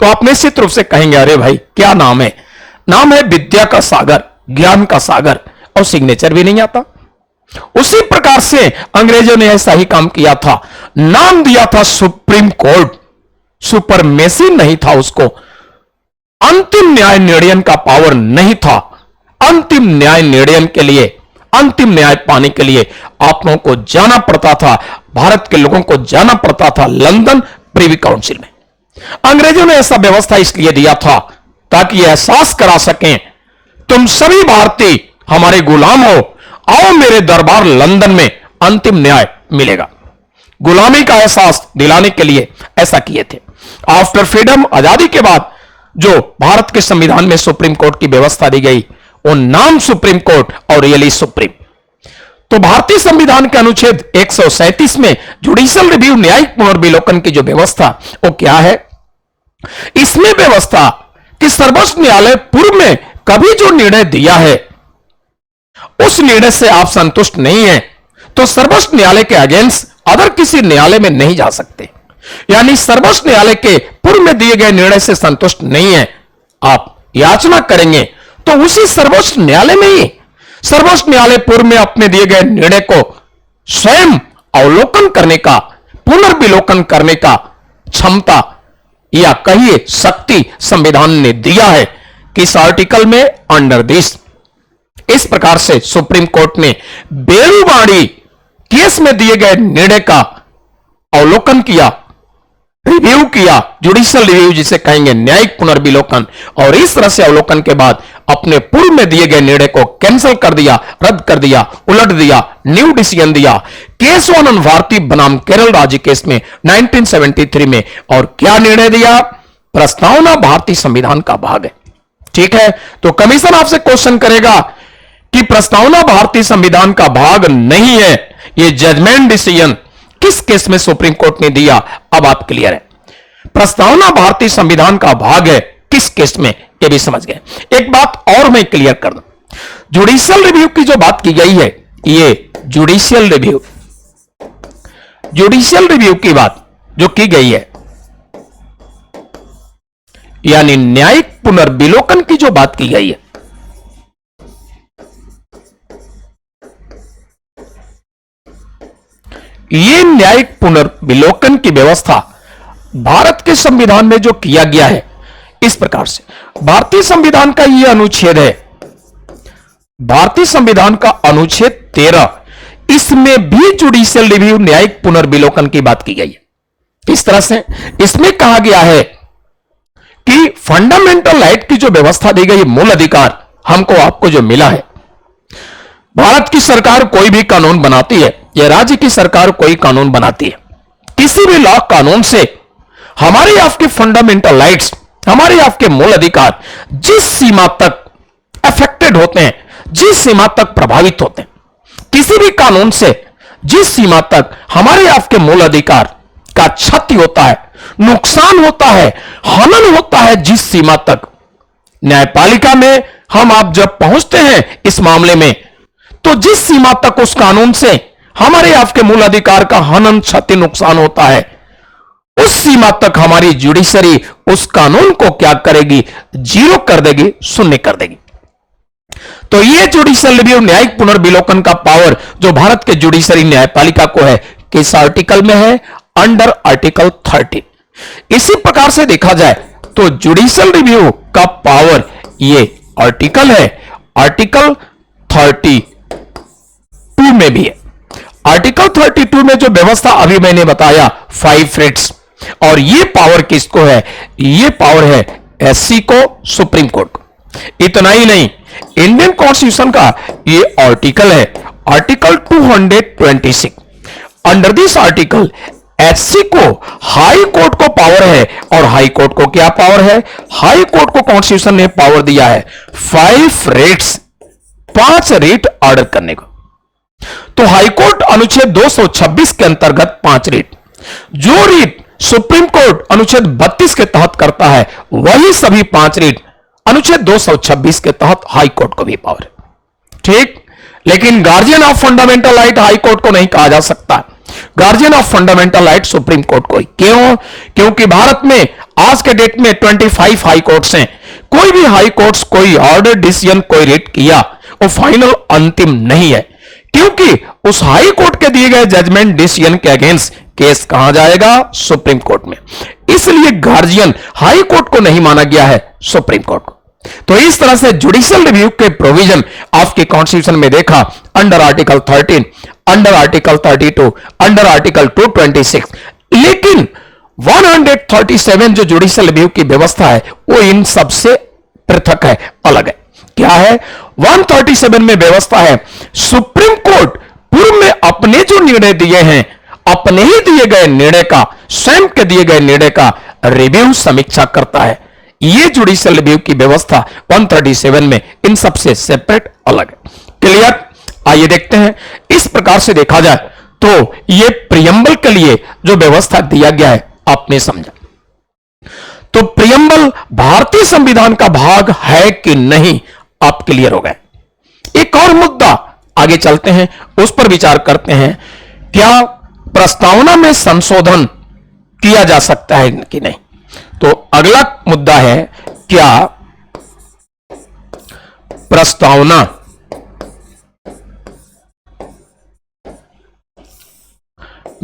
Speaker 1: तो आप निश्चित रूप से कहेंगे अरे भाई क्या नाम है? नाम है विद्या का सागर, ज्ञान का सागर, और सिग्नेचर भी नहीं आता। उसी प्रकार से अंग्रेजों ने ऐसा ही काम किया था, नाम दिया था सुप्रीम कोर्ट, सुपरमेसी नहीं था उसको, अंतिम न्याय निर्णय का पावर नहीं था। अंतिम न्याय निर्णय के लिए, अंतिम न्याय पाने के लिए आप लोगों को जाना पड़ता था, भारत के लोगों को जाना पड़ता था लंदन प्रिवी काउंसिल में। अंग्रेजों ने ऐसा व्यवस्था इसलिए दिया था ताकि एहसास करा सकें तुम सभी भारतीय हमारे गुलाम हो, आओ मेरे दरबार लंदन में अंतिम न्याय मिलेगा। गुलामी का एहसास दिलाने के लिए ऐसा किए थे। आफ्टर फ्रीडम, आजादी के बाद जो भारत के संविधान में सुप्रीम कोर्ट की व्यवस्था दी गई, वो नाम सुप्रीम कोर्ट और रियली सुप्रीम। तो भारतीय संविधान के अनुच्छेद 137 में जुडिशियल रिव्यू, न्यायिक पुनर्विलोकन की जो व्यवस्था, वो क्या है? इसमें व्यवस्था कि सर्वोच्च न्यायालय पूर्व में कभी जो निर्णय दिया है उस निर्णय से आप संतुष्ट नहीं है तो सर्वोच्च न्यायालय के अगेंस्ट अदर किसी न्यायालय में नहीं जा सकते। यानी सर्वोच्च न्यायालय के पूर्व में दिए गए निर्णय से संतुष्ट नहीं है, आप याचना करेंगे तो उसी सर्वोच्च न्यायालय में ही सर्वोच्च न्यायालय पूर्व में अपने दिए गए निर्णय को स्वयं अवलोकन करने का, पुनर्विलोकन करने का क्षमता या कहिए शक्ति संविधान ने दिया है किस आर्टिकल में? Under this. इस प्रकार से सुप्रीम कोर्ट ने बेलूवाड़ी केस में दिए गए निर्णय का अवलोकन किया, रिव्यू किया, जुडिशियल रिव्यू जिसे कहेंगे, न्यायिक पुनर्विलोकन, और इस तरह से अवलोकन के बाद अपने पूर्व में दिए गए निर्णय को कैंसिल कर दिया, रद्द कर दिया, उलट दिया, न्यू डिसीजन दिया केशवानंद भारती बनाम केरल राज्य केस में 1973 में। और क्या निर्णय दिया? प्रस्तावना भारतीय संविधान का भाग है। ठीक है, तो कमीशन आपसे क्वेश्चन करेगा कि प्रस्तावना भारतीय संविधान का भाग नहीं है, यह जजमेंट डिसीजन किस केस में सुप्रीम कोर्ट ने दिया? अब आप क्लियर है, प्रस्तावना भारतीय संविधान का भाग है, किस केस में, ये भी समझ गए। एक बात और मैं क्लियर कर दूं, जुडिशियल रिव्यू की जो बात की गई है, ये जुडिशियल रिव्यू की बात जो की गई है, यानी न्यायिक पुनर्विलोकन की जो बात की गई है, ये न्यायिक पुनर्विलोकन की व्यवस्था भारत के संविधान में जो किया गया है, इस प्रकार से भारतीय संविधान का यह अनुच्छेद है, भारतीय संविधान का अनुच्छेद 13, इसमें भी जुडिशियल रिव्यू न्यायिक पुनर्विलोकन की बात की गई है। इस तरह से इसमें कहा गया है कि फंडामेंटल राइट की जो व्यवस्था दी गई, मूल अधिकार हमको आपको जो मिला है, भारत की सरकार कोई भी कानून बनाती है या राज्य की सरकार कोई कानून बनाती है, किसी भी लॉ कानून से हमारे आपके फंडामेंटल राइट्स, हमारे आपके मूल अधिकार जिस सीमा तक अफेक्टेड होते हैं, जिस सीमा तक प्रभावित होते हैं, किसी भी कानून से जिस सीमा तक हमारे आपके मूल अधिकार का क्षति होता है, नुकसान होता है, हनन होता है, जिस सीमा तक न्यायपालिका में हम आप जब पहुंचते हैं इस मामले में, तो जिस सीमा तक उस कानून से हमारे आपके मूल अधिकार का हनन, क्षति, नुकसान होता है, उस सीमा तक हमारी जुडिशरी उस कानून को क्या करेगी? जीरो कर देगी, शून्य कर देगी। तो यह जुडिशियल रिव्यू न्यायिक पुनर्विलोकन का पावर जो भारत के जुडिशरी न्यायपालिका को है, किस आर्टिकल में है? Under article 13। इसी प्रकार से देखा जाए तो जुडिशियल रिव्यू का पावर ये आर्टिकल है, आर्टिकल 32 में भी है। आर्टिकल 32 में जो व्यवस्था अभी मैंने बताया, 5 रिट्स, और ये पावर किसको है? ये पावर है एससी को, सुप्रीम कोर्ट को। इतना ही नहीं, इंडियन कॉन्स्टिट्यूशन का ये आर्टिकल है, article 226। Under this article SC को हाई कोर्ट को पावर है, और हाई कोर्ट को क्या पावर है? हाई कोर्ट को कॉन्स्टिट्यूशन ने पावर दिया है 5 रेट्स, 5 रेट ऑर्डर करने को। तो हाईकोर्ट अनुच्छेद 226 के अंतर्गत 5 रेट, जो रेट सुप्रीम कोर्ट अनुच्छेद 32 के तहत करता है, वही सभी 5 रेट अनुच्छेद 226 के तहत हाई कोर्ट को भी पावर है। ठीक, लेकिन guardian of fundamental right high court को नहीं कहा जा सकता, guardian of fundamental right supreme court को ही। क्यों? क्योंकि भारत में आज के डेट में 25 हाई कोर्ट्स हैं। कोई भी हाई कोर्ट्स कोई ऑर्डर, डिसीजन, कोई रेट किया, वो फाइनल, अंतिम नहीं है, क्योंकि उस हाई कोर्ट के दिए गए जजमेंट, डिसीजन के अगेंस्ट केस कहां जाएगा? सुप्रीम कोर्ट में। इसलिए गार्जियन हाई कोर्ट को नहीं माना गया है, सुप्रीम कोर्ट को। तो इस तरह से जुडिशियल रिव्यू के प्रोविजन आपके कॉन्स्टिट्यूशन में देखा, under article 13, under article 32, under article 226। लेकिन 137 जो जुडिशियल रिव्यू की व्यवस्था है, वो इन सबसे पृथक है, अलग है। क्या है? 137 में व्यवस्था है, सुप्रीम कोर्ट पूर्व में अपने जो निर्णय दिए हैं, अपने ही दिए गए निर्णय का, स्वयं के दिए गए निर्णय का रिव्यू, समीक्षा करता है। यह जुडिशियल रिव्यू की व्यवस्था 137 में इन सबसे सेपरेट, अलग है। क्लियर? आइए देखते हैं। इस प्रकार से देखा जाए तो यह प्रियम्बल के लिए जो व्यवस्था दिया गया है, आपने समझा। तो प्रियम्बल भारतीय संविधान का भाग है कि नहीं, आप क्लियर हो गए। एक और मुद्दा आगे चलते हैं, उस पर विचार करते हैं, क्या प्रस्तावना में संशोधन किया जा सकता है कि नहीं। तो अगला मुद्दा है, क्या प्रस्तावना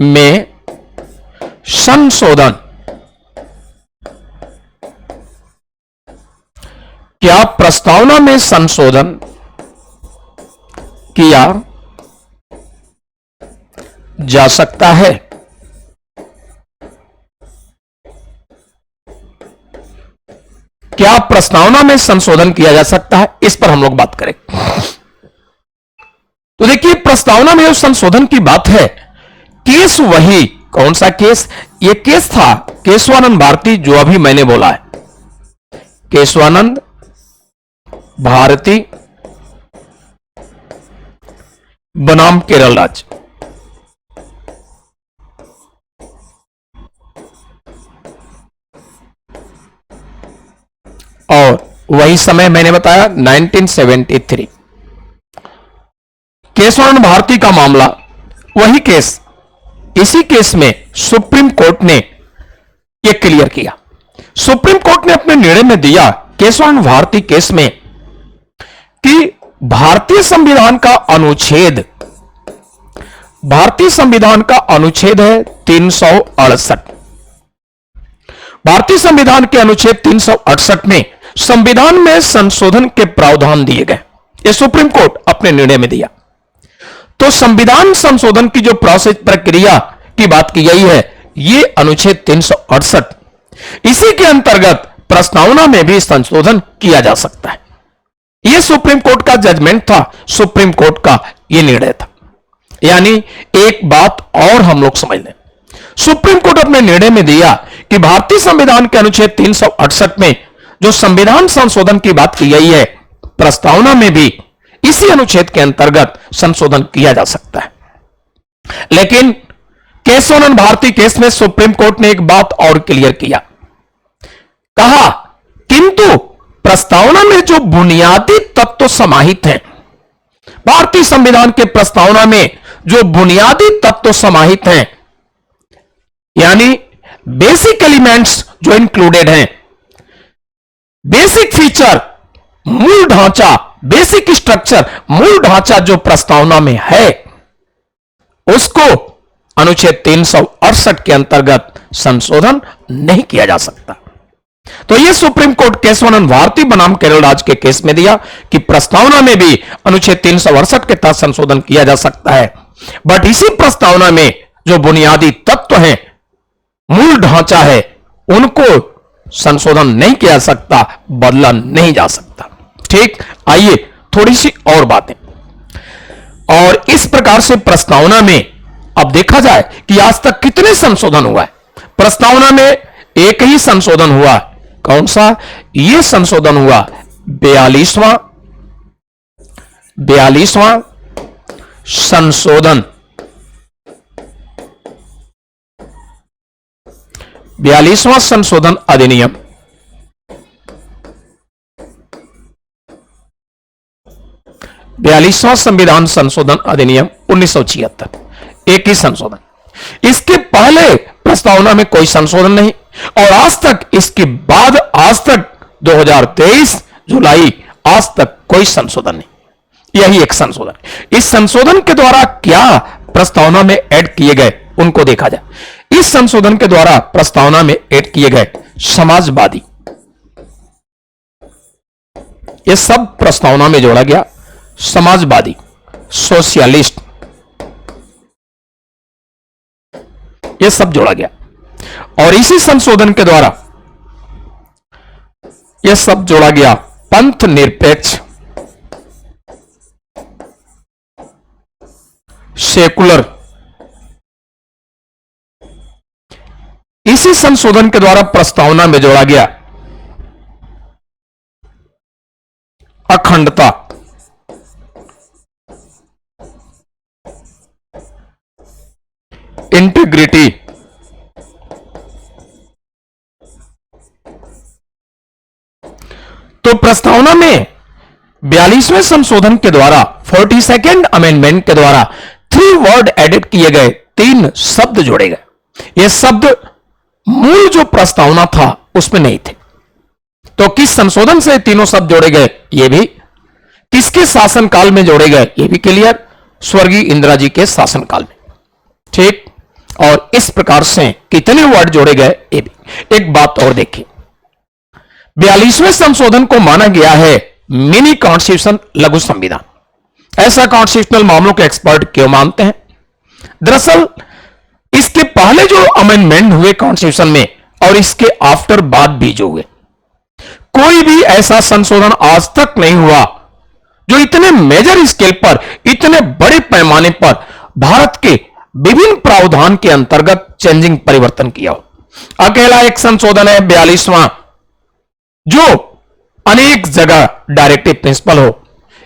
Speaker 1: में संशोधन क्या प्रस्तावना में संशोधन किया जा सकता है? क्या प्रस्तावना में संशोधन किया जा सकता है, इस पर हम लोग बात करें। तो देखिए, प्रस्तावना में जो संशोधन की बात है, केस वही, कौन सा केस? ये केस था केशवानंद भारती, जो अभी मैंने बोला है, केशवानंद भारती बनाम केरल राज्य। और वही समय मैंने बताया 1973, केशवानंद भारती का मामला, वही केस। इसी केस में सुप्रीम कोर्ट ने यह क्लियर किया। सुप्रीम कोर्ट ने अपने निर्णय में दिया केशवानंद भारती केस में कि भारतीय संविधान का अनुच्छेद, भारतीय संविधान का अनुच्छेद है 368। भारतीय संविधान के अनुच्छेद 368 में संविधान में संशोधन के प्रावधान दिए गए। यह सुप्रीम कोर्ट अपने निर्णय में दिया। तो संविधान संशोधन की जो प्रोसेस, प्रक्रिया की बात की गई है, यह अनुच्छेद 368, इसी के अंतर्गत प्रस्तावना में भी संशोधन किया जा सकता है। यह सुप्रीम कोर्ट का जजमेंट था, सुप्रीम कोर्ट का यह निर्णय था। यानी एक बात और हम लोग समझ लें, सुप्रीम कोर्ट अपने निर्णय में दिया कि भारतीय संविधान के अनुच्छेद 368 में जो संविधान संशोधन की बात की गई है, प्रस्तावना में भी इसी अनुच्छेद के अंतर्गत संशोधन किया जा सकता है। लेकिन केशवानंद भारती केस में सुप्रीम कोर्ट ने एक बात और क्लियर किया, कहा किंतु प्रस्तावना में जो बुनियादी तत्व समाहित हैं, भारतीय संविधान के प्रस्तावना में जो बुनियादी तत्व समाहित हैं, यानी बेसिक एलिमेंट्स जो इंक्लूडेड हैं, बेसिक फीचर, मूल ढांचा, बेसिक स्ट्रक्चर, मूल ढांचा जो प्रस्तावना में है, उसको अनुच्छेद 368 के अंतर्गत संशोधन नहीं किया जा सकता। तो यह सुप्रीम कोर्ट केशवानंद भारती बनाम केरल राज्य के केस में दिया कि प्रस्तावना में भी अनुच्छेद 368 के तहत संशोधन किया जा सकता है, बट इसी प्रस्तावना में जो बुनियादी तत्व हैं, मूल ढांचा है, उनको संशोधन नहीं किया जा सकता, बदला नहीं जा सकता। ठीक, आइए थोड़ी सी और बातें। और इस प्रकार से प्रस्तावना में अब देखा जाए कि आज तक कितने संशोधन हुआ है। प्रस्तावना में एक ही संशोधन हुआ, कौन सा? यह संशोधन हुआ 42वां संशोधन, 42वां संशोधन अधिनियम। बयालीसवां संविधान संशोधन अधिनियम 1976, एक ही संशोधन। इसके पहले प्रस्तावना में कोई संशोधन नहीं, और आज तक, इसके बाद आज तक 2023 जुलाई आज तक कोई संशोधन नहीं, यही एक संशोधन। इस संशोधन के द्वारा क्या प्रस्तावना में ऐड किए गए, उनको देखा जाए। इस संशोधन के द्वारा प्रस्तावना में ऐड किए गए समाजवादी, यह सब प्रस्तावना में जोड़ा गया। समाजवादी, सोशलिस्ट, यह सब जोड़ा गया। और इसी संशोधन के द्वारा यह सब जोड़ा गया पंथ निरपेक्ष, सेकुलर। इसी संशोधन के द्वारा प्रस्तावना में जोड़ा गया अखंडता, इंटीग्रिटी, तो प्रस्तावना में 42वें संशोधन के द्वारा 42nd अमेंडमेंट के द्वारा 3 वर्ड एडिट किए गए, 3 शब्द जोड़े गए। ये शब्द मूल जो प्रस्तावना था उसमें नहीं थे। तो किस संशोधन से तीनों शब्द जोड़े गए, ये भी, किसके शासनकाल में जोड़े गए, ये भी क्लियर, स्वर्गीय इंदिरा जी के शासनकाल में। ठीक, और इस प्रकार से कितने वर्ड जोड़े गए, ये भी। एक बात और देखिए, 42वें संशोधन को माना गया है मिनी कॉन्स्टिट्यूशन, लघु संविधान। ऐसा कॉन्स्टिट्यूशनल मामलों के एक्सपर्ट क्यों मानते हैं? दरअसल इसके पहले जो अमेंडमेंट हुए कॉन्स्टिट्यूशन में और इसके आफ्टर बाद भी जो हुए, कोई भी ऐसा संशोधन आज तक नहीं हुआ जो इतने मेजर स्केल पर, इतने बड़े पैमाने पर भारत के विभिन्न प्रावधान के अंतर्गत चेंजिंग, परिवर्तन किया हो। अकेला एक संशोधन है 42वां, जो अनेक जगह डायरेक्टिव प्रिंसिपल हो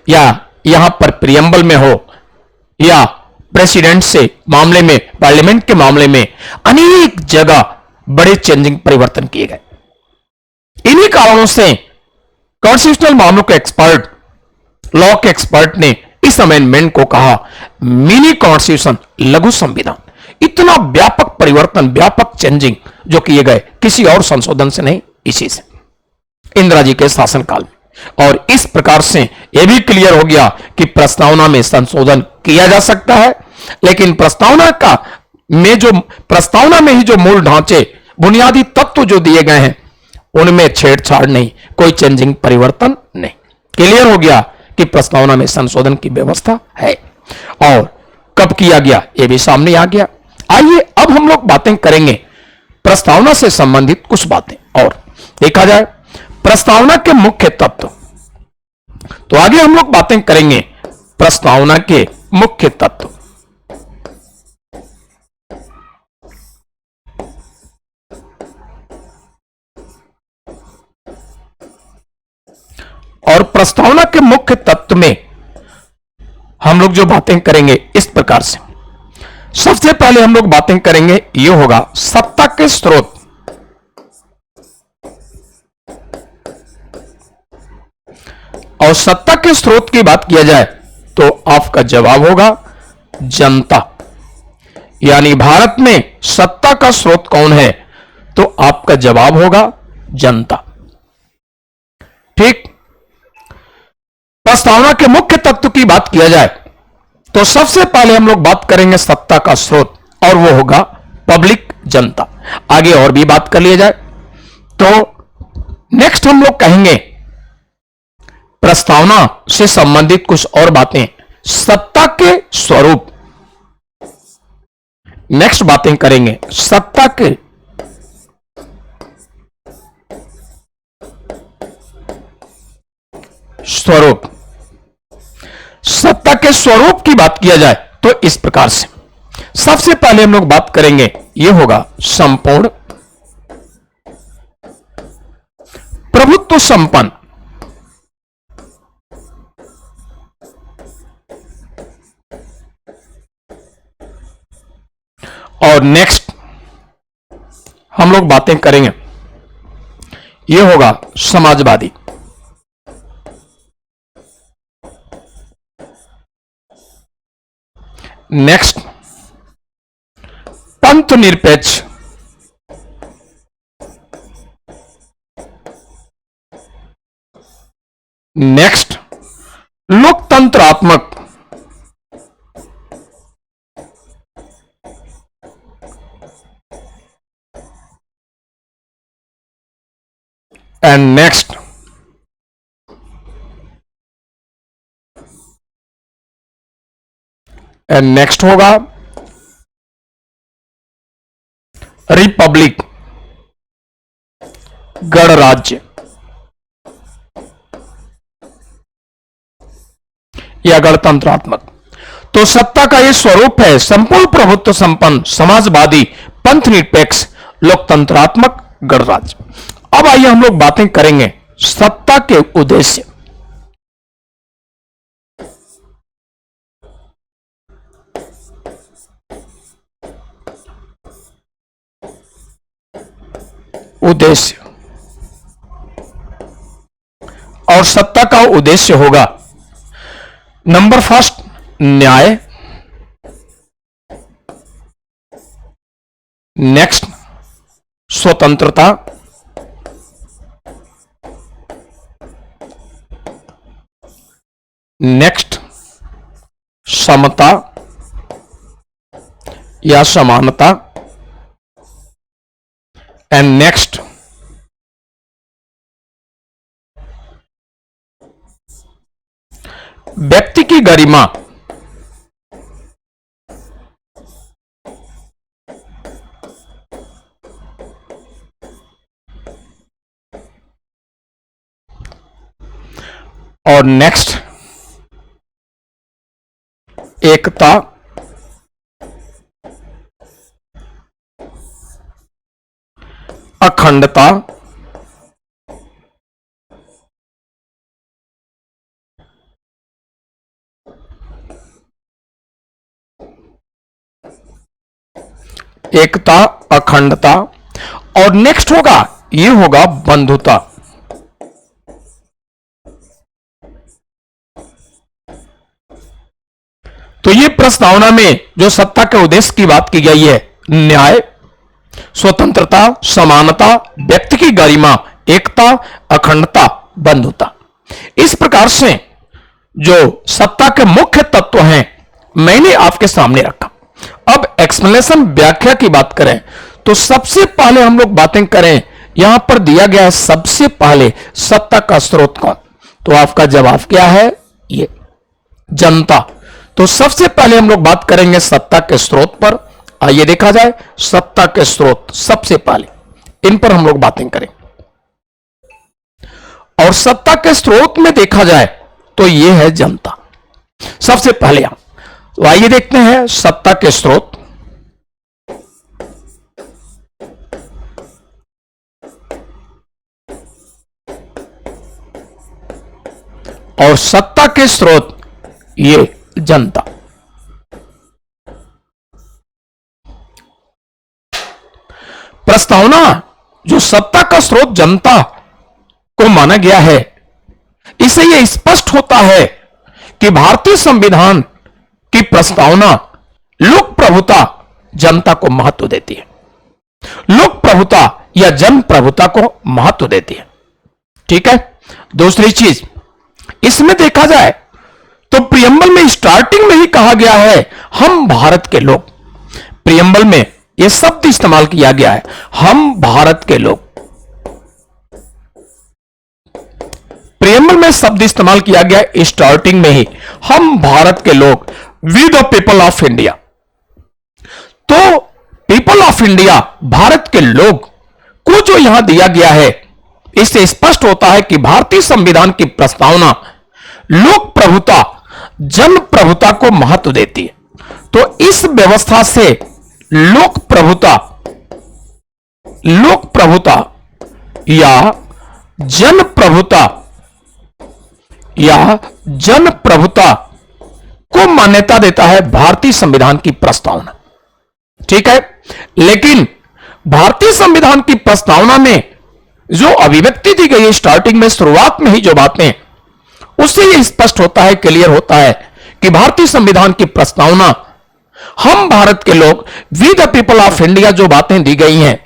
Speaker 1: या यहां पर प्रियम्बल में हो या प्रेसिडेंट से मामले में, पार्लियामेंट के मामले में अनेक जगह बड़े चेंजिंग, परिवर्तन किए गए। इन्हीं कारणों से कॉन्स्टिट्यूशनल मामलों के एक्सपर्ट, लॉ के एक्सपर्ट ने इस अमेंडमेंट को कहा मिनी कॉन्स्टिट्यूशन, लघु संविधान। इतना व्यापक परिवर्तन, व्यापक चेंजिंग जो किए गए किसी और संशोधन से नहीं, इसी से, इंदिरा जी के शासनकाल में। और इस प्रकार से यह भी क्लियर हो गया कि प्रस्तावना में संशोधन किया जा सकता है, लेकिन प्रस्तावना में ही जो मूल ढांचे, बुनियादी तत्व जो दिए गए हैं, उनमें छेड़छाड़ नहीं, कोई चेंजिंग, परिवर्तन नहीं। क्लियर हो गया कि प्रस्तावना में संशोधन की व्यवस्था है और कब किया गया यह भी सामने आ गया। आइए अब हम लोग बातें करेंगे प्रस्तावना से संबंधित कुछ बातें और देखा जाए प्रस्तावना के मुख्य तत्व। तो आगे हम लोग बातें करेंगे प्रस्तावना के मुख्य तत्व। और प्रस्तावना के मुख्य तत्व में हम लोग जो बातें करेंगे इस प्रकार से, सबसे पहले हम लोग बातें करेंगे, यह होगा सत्ता के स्रोत। और सत्ता के स्रोत की बात किया जाए तो आपका जवाब होगा जनता। यानी भारत में सत्ता का स्रोत कौन है? तो आपका जवाब होगा जनता। ठीक। प्रस्तावना के मुख्य तत्व की बात किया जाए तो सबसे पहले हम लोग बात करेंगे सत्ता का स्रोत, और वो होगा पब्लिक, जनता। आगे और भी बात कर लिया जाए तो नेक्स्ट हम लोग कहेंगे प्रस्तावना से संबंधित कुछ और बातें, सत्ता के स्वरूप। नेक्स्ट बातें करेंगे सत्ता के स्वरूप। सत्ता के स्वरूप की बात किया जाए तो इस प्रकार से सबसे पहले हम लोग बात करेंगे, यह होगा संपूर्ण, प्रभुत्व संपन्न। और नेक्स्ट हम लोग बातें करेंगे, यह होगा समाजवादी। नेक्स्ट पंथ निरपेक्ष। नेक्स्ट लोकतंत्रात्मक। एंड नेक्स्ट होगा रिपब्लिक, गणराज्य या गणतंत्रात्मक। तो सत्ता का यह स्वरूप है संपूर्ण प्रभुत्व संपन्न, समाजवादी, पंथ निरपेक्ष, लोकतंत्रात्मक, गणराज्य। अब आइए हम लोग बातें करेंगे सत्ता के उद्देश्य। और सत्ता का उद्देश्य होगा नंबर फर्स्ट न्याय, नेक्स्ट स्वतंत्रता, नेक्स्ट समता या समानता, एंड नेक्स्ट व्यक्ति की गरिमा, और नेक्स्ट एकता, अखंडता, एकता, अखंडता, और नेक्स्ट होगा, ये होगा बंधुता। तो ये प्रस्तावना में जो सत्ता के उद्देश्य की बात की गई है, न्याय, स्वतंत्रता, समानता, व्यक्ति की गरिमा, एकता, अखंडता, बंधुता, इस प्रकार से जो सत्ता के मुख्य तत्व हैं मैंने आपके सामने रखा। अब एक्सप्लेनेशन, व्याख्या की बात करें तो सबसे पहले हम लोग बातें करें, यहां पर दिया गया है सबसे पहले सत्ता का स्रोत कौन, तो आपका जवाब क्या है, ये जनता। तो सबसे पहले हम लोग बात करेंगे सत्ता के स्रोत पर। आइए देखा जाए सत्ता के स्रोत, सबसे पहले इन पर हम लोग बातें करें। और सत्ता के स्रोत में देखा जाए तो यह है जनता, सबसे पहले हम। तो आइए देखते हैं सत्ता के स्रोत। और सत्ता के स्रोत ये जनता। प्रस्तावना जो सत्ता का स्रोत जनता को माना गया है, इससे यह स्पष्ट होता है कि भारतीय संविधान की प्रस्तावना लोक प्रभुता जनता को महत्व देती है, लोक प्रभुता या जन प्रभुता को महत्व देती है। ठीक है। दूसरी चीज, इसमें देखा जाए तो प्रियम्बल में स्टार्टिंग में ही कहा गया है हम भारत के लोग। प्रियम्बल में यह शब्द इस्तेमाल किया गया है, हम भारत के लोग। प्रियम्बल में शब्द इस्तेमाल किया गया है स्टार्टिंग में ही, हम भारत के लोग, we the people of India. तो पीपल ऑफ इंडिया, भारत के लोग को जो यहां दिया गया है, इससे स्पष्ट होता है कि भारतीय संविधान की प्रस्तावना लोक प्रभुता, जन प्रभुता को महत्व देती है। तो इस व्यवस्था से लोक प्रभुता या जन प्रभुता को मान्यता देता है भारतीय संविधान की प्रस्तावना। ठीक है। लेकिन भारतीय संविधान की प्रस्तावना में जो अभिव्यक्ति दी गई है स्टार्टिंग में, शुरुआत में ही जो बातें, उससे यह स्पष्ट होता है, क्लियर होता है कि भारतीय संविधान की प्रस्तावना हम भारत के लोग, we the people of India, जो बातें दी गई हैं,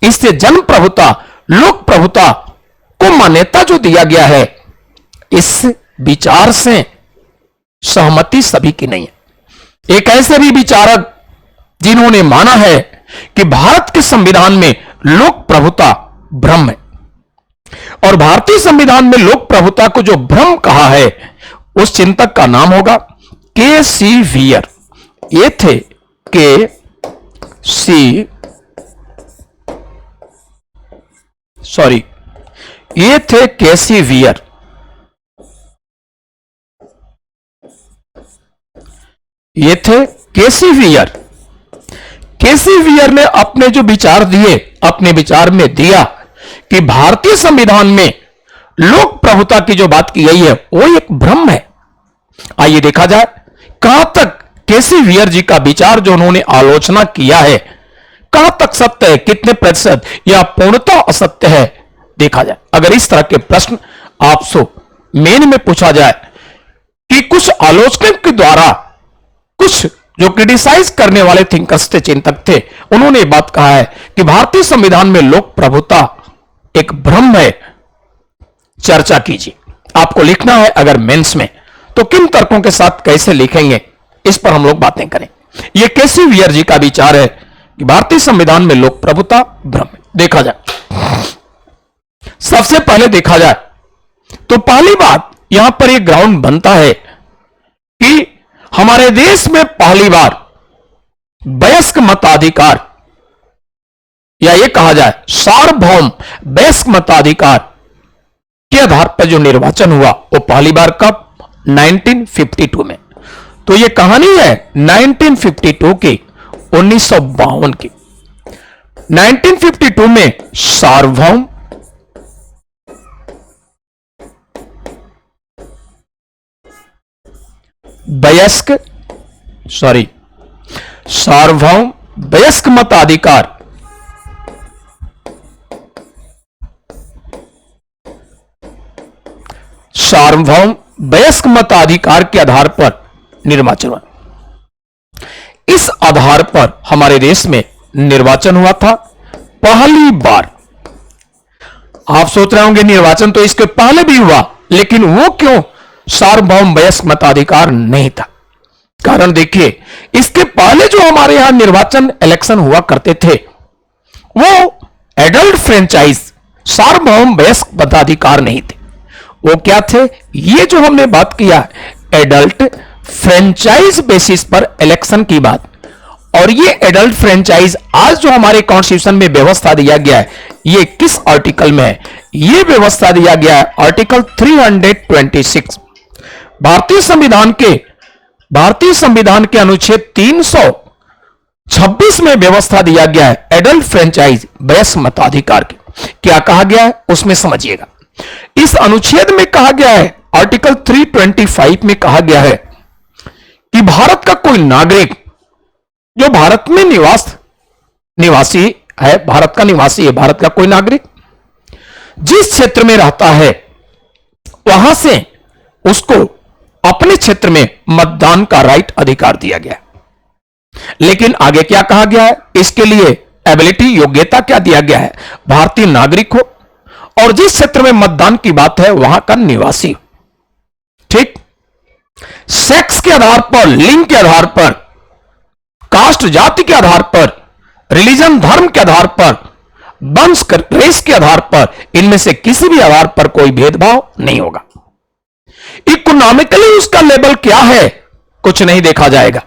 Speaker 1: इससे जन प्रभुता, लोक प्रभुता को मान्यता जो दिया गया है, इस विचार से सहमति सभी की नहीं है। एक ऐसे भी विचारक जिन्होंने माना है कि भारत के संविधान में लोक प्रभुता भ्रम है, और भारतीय संविधान में लोक प्रभुता को जो भ्रम कहा है, उस चिंतक का नाम होगा के.सी. वियर। ये थे के.सी. वियर। ये थे के.सी. वियर। के.सी. वियर ने अपने जो विचार दिए, अपने विचार में दिया कि भारतीय संविधान में लोक प्रभुता की जो बात की गई है वो एक भ्रम है। आइए देखा जाए कहां तक के.सी. वियर जी का विचार जो उन्होंने आलोचना किया है, कहां तक सत्य है, कितने प्रतिशत या पूर्णतः असत्य है, देखा जाए। अगर इस तरह के प्रश्न आपसे मेन में पूछा जाए कि कुछ आलोचकों के द्वारा, कुछ जो क्रिटिसाइज करने वाले थिंकर्स थे, चिंतक थे, उन्होंने बात कहा है कि भारतीय संविधान में लोक प्रभुता एक भ्रम है, चर्चा कीजिए। आपको लिखना है अगर मेंस में, तो किन तर्कों के साथ कैसे लिखेंगे, इस पर हम लोग बातें करें। यह के.सी. वियर जी का विचार है कि भारतीय संविधान में लोक प्रभुता भ्रम है। देखा जाए, सबसे पहले देखा जाए तो पहली बात, यहां पर एक ग्राउंड बनता है कि हमारे देश में पहली बार वयस्क मताधिकार, या ये कहा जाए सार्वभौम वयस्क मताधिकार के आधार पर जो निर्वाचन हुआ वो पहली बार कब? 1952 में। तो ये कहानी है 1952 की, 1952 की। 1952 में सार्वभौम वयस्क सार्वभौम वयस्क मताधिकार सार्वभौम वयस्क मताधिकार के आधार पर निर्वाचन हुआ। इस आधार पर हमारे देश में निर्वाचन हुआ था पहली बार। आप सोच रहे होंगे निर्वाचन तो इसके पहले भी हुआ, लेकिन वो क्यों सार्वभौम वयस्क मताधिकार नहीं था? कारण देखिए, इसके पहले जो हमारे यहां निर्वाचन इलेक्शन हुआ करते थे वो एडल्ट फ्रेंचाइज सार्वभौम वयस्क मताधिकार नहीं थे। वो क्या थे? ये जो हमने बात किया एडल्ट फ्रेंचाइज बेसिस पर इलेक्शन की बात, और ये एडल्ट फ्रेंचाइज आज जो हमारे कॉन्स्टिट्यूशन में व्यवस्था दिया गया है, ये किस आर्टिकल में है? ये व्यवस्था दिया गया है आर्टिकल 326 भारतीय संविधान के अनुच्छेद 326 में व्यवस्था दिया गया है एडल्ट फ्रेंचाइज वयस्क मताधिकार की। क्या कहा गया है उसमें समझिएगा। इस अनुच्छेद में कहा गया है, आर्टिकल 325 में कहा गया है कि भारत का कोई नागरिक जो भारत में निवासी है, भारत का निवासी है, भारत का कोई नागरिक जिस क्षेत्र में रहता है वहां से उसको अपने क्षेत्र में मतदान का राइट अधिकार दिया गया। लेकिन आगे क्या कहा गया है? इसके लिए एबिलिटी योग्यता क्या दिया गया है? भारतीय नागरिक हो और जिस क्षेत्र में मतदान की बात है वहां का निवासी हो। ठीक। सेक्स के आधार पर, लिंग के आधार पर, कास्ट जाति के आधार पर, रिलीजन धर्म के आधार पर, वंश रेस के आधार पर, इनमें से किसी भी आधार पर कोई भेदभाव नहीं होगा। इकोनॉमिकली उसका लेवल क्या है कुछ नहीं देखा जाएगा,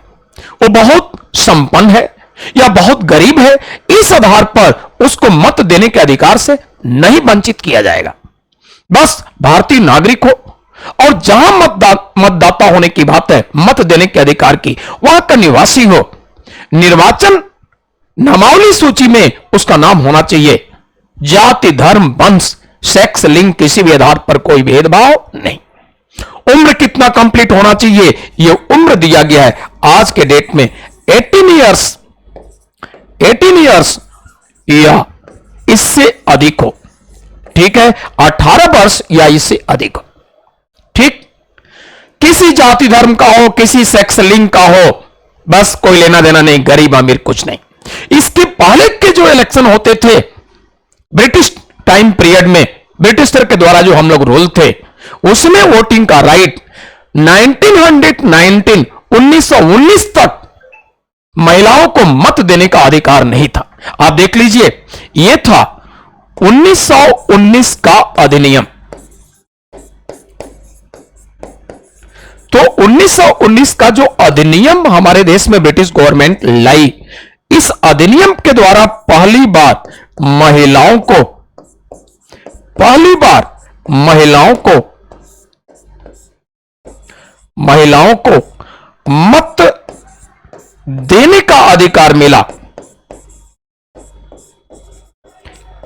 Speaker 1: वो बहुत संपन्न है या बहुत गरीब है, इस आधार पर उसको मत देने के अधिकार से नहीं वंचित किया जाएगा। बस भारतीय नागरिक हो और जहां मतदाता होने की बात है, मत देने के अधिकार की, वहां का निवासी हो। निर्वाचन नामावली सूची में उसका नाम होना चाहिए। जाति धर्म वंश सेक्स लिंग किसी भी आधार पर कोई भेदभाव नहीं। उम्र कितना कंप्लीट होना चाहिए? यह उम्र दिया गया है आज के डेट में 18 इयर्स या इससे अधिक हो। ठीक है, 18 वर्ष या इससे अधिक हो। ठीक। किसी जाति धर्म का हो, किसी सेक्स लिंग का हो, बस कोई लेना देना नहीं, गरीब अमीर कुछ नहीं। इसके पहले के जो इलेक्शन होते थे ब्रिटिश टाइम पीरियड में, ब्रिटिशर के द्वारा जो हम लोग रूल थे, उसमें वोटिंग का राइट 1919 तक महिलाओं को मत देने का अधिकार नहीं था। आप देख लीजिए, यह था 1919 का अधिनियम। तो 1919 का जो अधिनियम हमारे देश में ब्रिटिश गवर्नमेंट लाई, इस अधिनियम के द्वारा पहली बार महिलाओं को मत देने का अधिकार मिला।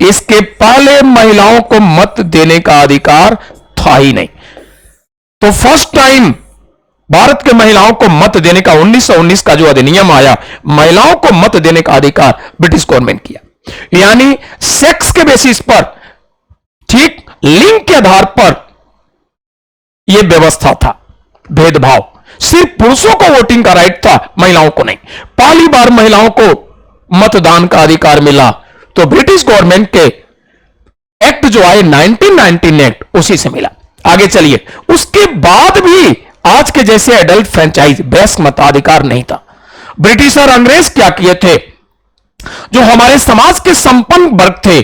Speaker 1: इसके पहले महिलाओं को मत देने का अधिकार था ही नहीं। तो फर्स्ट टाइम भारत के महिलाओं को मत देने का 1919 का जो अधिनियम आया, महिलाओं को मत देने का अधिकार ब्रिटिश गवर्नमेंट किया। यानी सेक्स के बेसिस पर, ठीक, लिंग के आधार पर यह व्यवस्था था। भेदभाव, सिर्फ पुरुषों को वोटिंग का राइट था, महिलाओं को नहीं। पहली बार महिलाओं को मतदान का अधिकार मिला तो ब्रिटिश गवर्नमेंट के एक्ट जो आए 1919 एक्ट, उसी से मिला। आगे चलिए, उसके बाद भी आज के जैसे एडल्ट फ्रेंचाइज वयस्क मताधिकार नहीं था। ब्रिटिश और अंग्रेज क्या किए थे? जो हमारे समाज के संपन्न वर्ग थे,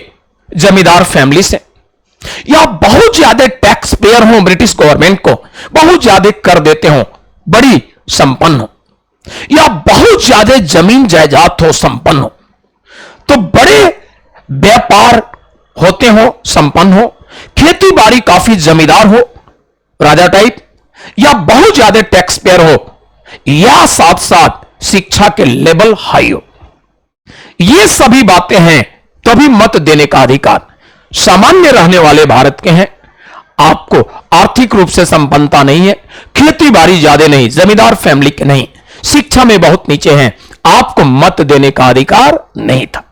Speaker 1: जमींदार फैमिली से, या बहुत ज्यादा टैक्स पेयर हो, ब्रिटिश गवर्नमेंट को बहुत ज्यादा कर देते हो, बड़ी संपन्न हो, या बहुत ज्यादा जमीन जायदाद हो, संपन्न हो, तो बड़े व्यापार होते हो, संपन्न हो, खेती बाड़ी काफी जमींदार हो, राजा टाइप, या बहुत ज्यादा टैक्स पेयर हो, या साथ साथ शिक्षा के लेवल हाई हो। ये सभी बातें हैं तभी मत देने का अधिकार सामान्य रहने वाले भारत के हैं। आपको आर्थिक रूप से संपन्नता नहीं है, खेती बाड़ी ज्यादा नहीं, जमींदार फैमिली के नहीं, शिक्षा में बहुत नीचे हैं, आपको मत देने का अधिकार नहीं था।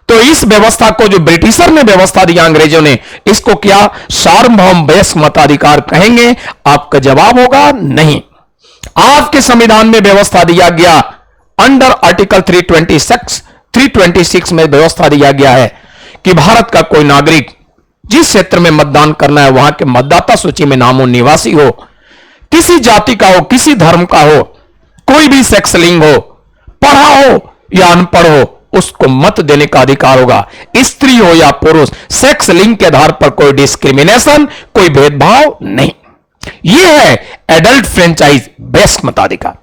Speaker 1: तो इस व्यवस्था को जो ब्रिटिशर ने व्यवस्था दिया, अंग्रेजों ने, इसको क्या सार्वभौम वयस्क मताधिकार कहेंगे? आपका जवाब होगा नहीं। आपके संविधान में व्यवस्था दिया गया, अंडर आर्टिकल 326 में व्यवस्था दिया गया है कि भारत का कोई नागरिक जिस क्षेत्र में मतदान करना है वहां के मतदाता सूची में नामो निवासी हो, किसी जाति का हो, किसी धर्म का हो, कोई भी सेक्स लिंग हो, पढ़ा हो या अनपढ़ हो, उसको मत देने का अधिकार होगा। स्त्री हो या पुरुष, सेक्स लिंग के आधार पर कोई डिस्क्रिमिनेशन, कोई भेदभाव नहीं। यह है एडल्ट फ्रेंचाइज बेस्ड मताधिकार।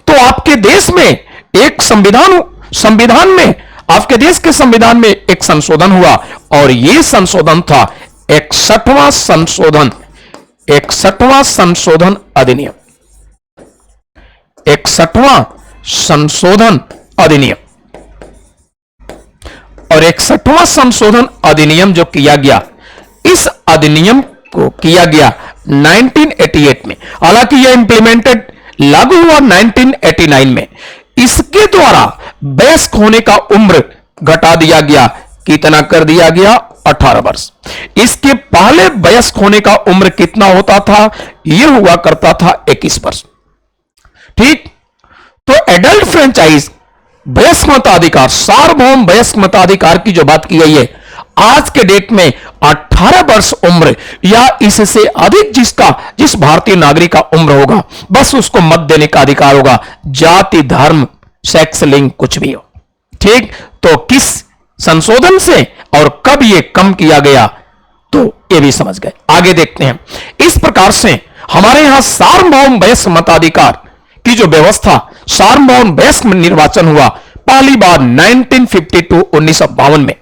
Speaker 1: तो आपके देश में एक संविधान में, आपके देश के संविधान में एक संशोधन हुआ, और यह संशोधन था 61वां संशोधन अधिनियम। 61वां संशोधन अधिनियम, और 61वां संशोधन अधिनियम जो किया गया, इस अधिनियम को किया गया 1988 में। हालांकि यह इंप्लीमेंटेड लागू हुआ 1989 में। इसके द्वारा वयस्क होने का उम्र घटा दिया गया। कितना कर दिया गया? 18 वर्ष। इसके पहले वयस्क होने का उम्र कितना होता था? यह हुआ करता था 21 वर्ष। ठीक, तो एडल्ट फ्रेंचाइज वयस्क मताधिकार, सार्वभौम वयस्क मताधिकार की जो बात की गई है, आज के डेट में 18 वर्ष उम्र या इससे अधिक जिस भारतीय नागरिक का उम्र होगा, बस उसको मत देने का अधिकार होगा, जाति, धर्म, सेक्स, लिंग कुछ भी हो। ठीक, तो किस संशोधन से और कब यह कम किया गया, तो यह भी समझ गए। आगे देखते हैं। इस प्रकार से हमारे यहां सार्वभौम वयस्क मताधिकार की जो व्यवस्था, सार्वभौम वयस्क निर्वाचन हुआ पहली बार 1952 में।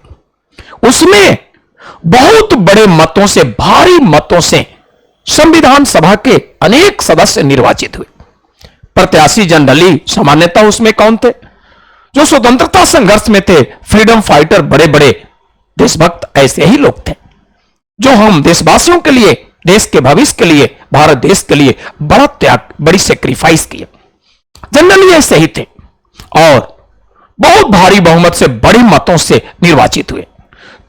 Speaker 1: उसमें बहुत बड़े मतों से, भारी मतों से संविधान सभा के अनेक सदस्य निर्वाचित हुए। प्रत्याशी जनरली सामान्यतः उसमें कौन थे? जो स्वतंत्रता संघर्ष में थे, फ्रीडम फाइटर, बड़े बड़े देशभक्त, ऐसे ही लोग थे जो हम देशवासियों के लिए, देश के भविष्य के लिए, भारत देश के लिए बड़ा त्याग, बड़ी सेक्रीफाइस किए। जनरली ऐसे ही थे और बहुत भारी बहुमत से, बड़े मतों से निर्वाचित हुए।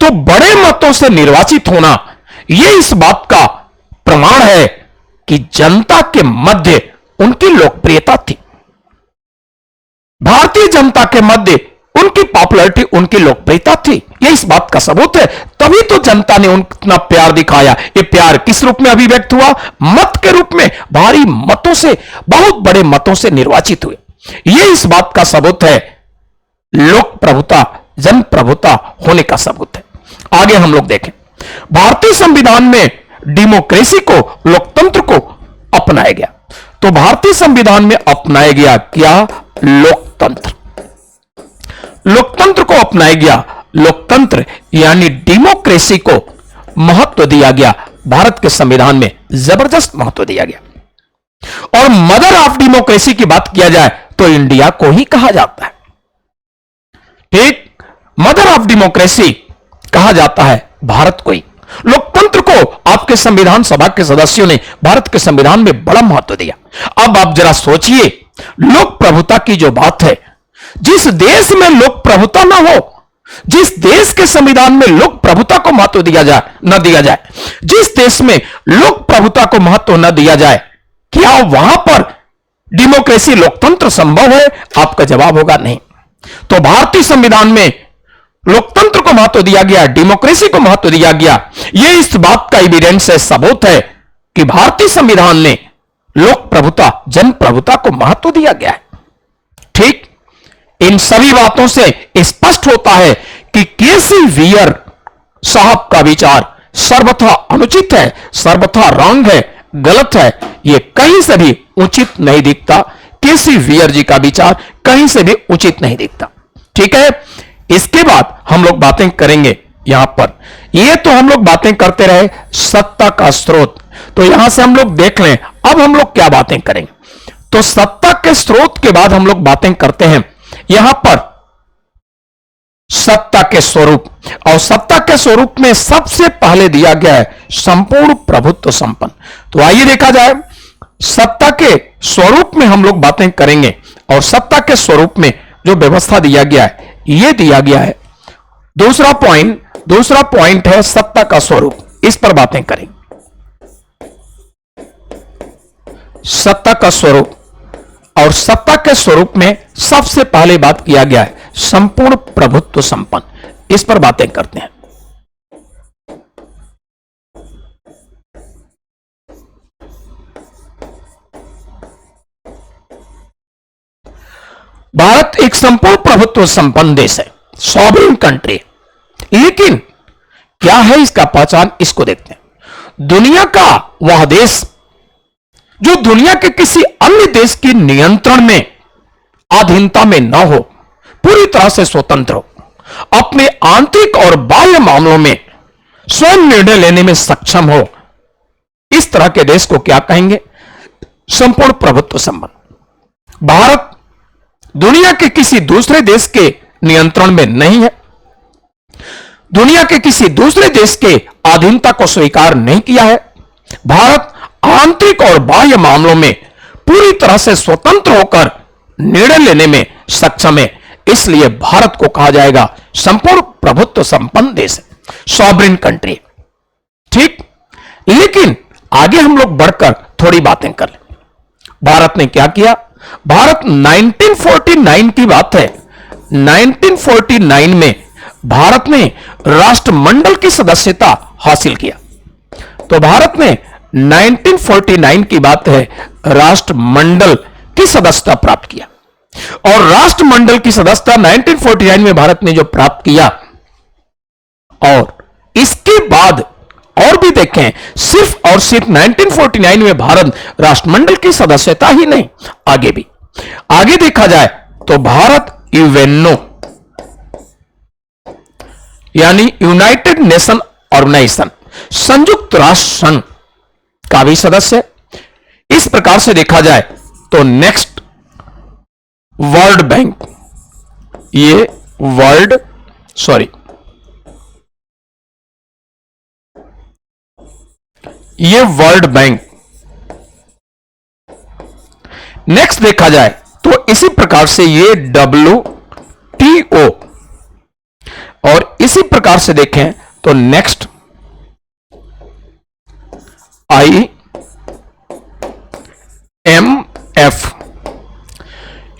Speaker 1: तो बड़े मतों से निर्वाचित होना यह इस बात का प्रमाण है कि जनता के मध्य उनकी लोकप्रियता थी। भारतीय जनता के मध्य उनकी पॉपुलैरिटी, उनकी लोकप्रियता थी। यह इस बात का सबूत है। तभी तो जनता ने उतना प्यार दिखाया। यह प्यार किस रूप में अभिव्यक्त हुआ? मत के रूप में, भारी मतों से, बहुत बड़े मतों से निर्वाचित हुए। यह इस बात का सबूत है, लोक प्रभुता, जन प्रभुता होने का सबूत है। आगे हम लोग देखें। भारतीय संविधान में डेमोक्रेसी को, लोकतंत्र को अपनाया गया। तो भारतीय संविधान में अपनाया गया क्या? लोकतंत्र। लोकतंत्र को अपनाया गया। लोकतंत्र यानी डेमोक्रेसी को महत्व दिया गया। भारत के संविधान में जबरदस्त महत्व दिया गया। और मदर ऑफ डेमोक्रेसी की बात किया जाए तो इंडिया को ही कहा जाता है। ठीक, मदर ऑफ डेमोक्रेसी कहा जाता है भारत को ही। लोकतंत्र को आपके संविधान सभा के सदस्यों ने भारत के संविधान में बड़ा महत्व दिया। अब आप जरा सोचिए, लोक प्रभुता की जो बात है, जिस देश में लोक प्रभुता ना हो, जिस देश के संविधान में लोक प्रभुता को महत्व दिया जाए, न दिया जाए, जिस देश में लोक प्रभुता को महत्व न दिया जाए, क्या वहां पर डेमोक्रेसी, लोकतंत्र संभव है? आपका जवाब होगा नहीं। तो भारतीय संविधान में लोकतंत्र को महत्व दिया गया, डेमोक्रेसी को महत्व दिया गया। यह इस बात का एविडेंस है, सबूत है कि भारतीय संविधान ने लोक प्रभुता, जन प्रभुता को महत्व दिया गया है। ठीक, इन सभी बातों से स्पष्ट होता है कि केसी वीर साहब का विचार सर्वथा अनुचित है, सर्वथा रॉन्ग है, गलत है, यह कहीं से भी उचित नहीं दिखता। केसी वीर जी का विचार कहीं से भी उचित नहीं दिखता। ठीक है, इसके बाद हम लोग बातें करेंगे यहां पर। ये तो हम लोग बातें करते रहे सत्ता का स्रोत, तो यहां से हम लोग देख लें अब हम लोग क्या बातें करेंगे। तो सत्ता के स्रोत के बाद हम लोग बातें करते हैं यहां पर सत्ता के स्वरूप, और सत्ता के स्वरूप में सबसे पहले दिया गया है संपूर्ण प्रभुत्व संपन्न। तो आइए देखा जाए, सत्ता के स्वरूप में हम लोग बातें करेंगे, और सत्ता के स्वरूप में जो व्यवस्था दिया गया है यह दिया गया है। दूसरा पॉइंट है सत्ता का स्वरूप, इस पर बातें करेंगे। सत्ता का स्वरूप, और सत्ता के स्वरूप में सबसे पहले बात किया गया है संपूर्ण प्रभुत्व संपन्न, इस पर बातें करते हैं। भारत एक संपूर्ण प्रभुत्व संपन्न देश है, सॉवरेन कंट्री। लेकिन क्या है इसका पहचान, इसको देखते हैं। दुनिया का वह देश जो दुनिया के किसी अन्य देश के नियंत्रण में, अधीनता में न हो, पूरी तरह से स्वतंत्र हो, अपने आंतरिक और बाह्य मामलों में स्वयं निर्णय लेने में सक्षम हो, इस तरह के देश को क्या कहेंगे, संपूर्ण प्रभुत्व संपन्न। भारत दुनिया के किसी दूसरे देश के नियंत्रण में नहीं है, दुनिया के किसी दूसरे देश के अधीनता को स्वीकार नहीं किया है। भारत आंतरिक और बाह्य मामलों में पूरी तरह से स्वतंत्र होकर निर्णय लेने में सक्षम है, इसलिए भारत को कहा जाएगा संपूर्ण प्रभुत्व संपन्न देश है, सॉवरेन कंट्री। ठीक, लेकिन आगे हम लोग बढ़कर थोड़ी बातें कर लें। भारत ने क्या किया, भारत 1949 की बात है, 1949 में भारत ने राष्ट्रमंडल की सदस्यता हासिल किया। तो भारत ने 1949 की बात है, राष्ट्रमंडल की सदस्यता प्राप्त किया, और राष्ट्रमंडल की सदस्यता 1949 में भारत ने जो प्राप्त किया, और इसके बाद और भी देखें, सिर्फ और सिर्फ 1949 में भारत राष्ट्रमंडल की सदस्यता ही नहीं, आगे भी आगे देखा जाए तो भारत यूएनओ यानी यूनाइटेड नेशन ऑर्गेनाइजेशन, संयुक्त राष्ट्र संघ का भी सदस्य है। इस प्रकार से देखा जाए तो नेक्स्ट वर्ल्ड बैंक, ये वर्ल्ड बैंक। नेक्स्ट देखा जाए तो इसी प्रकार से ये WTO, और इसी प्रकार से देखें तो नेक्स्ट IMF,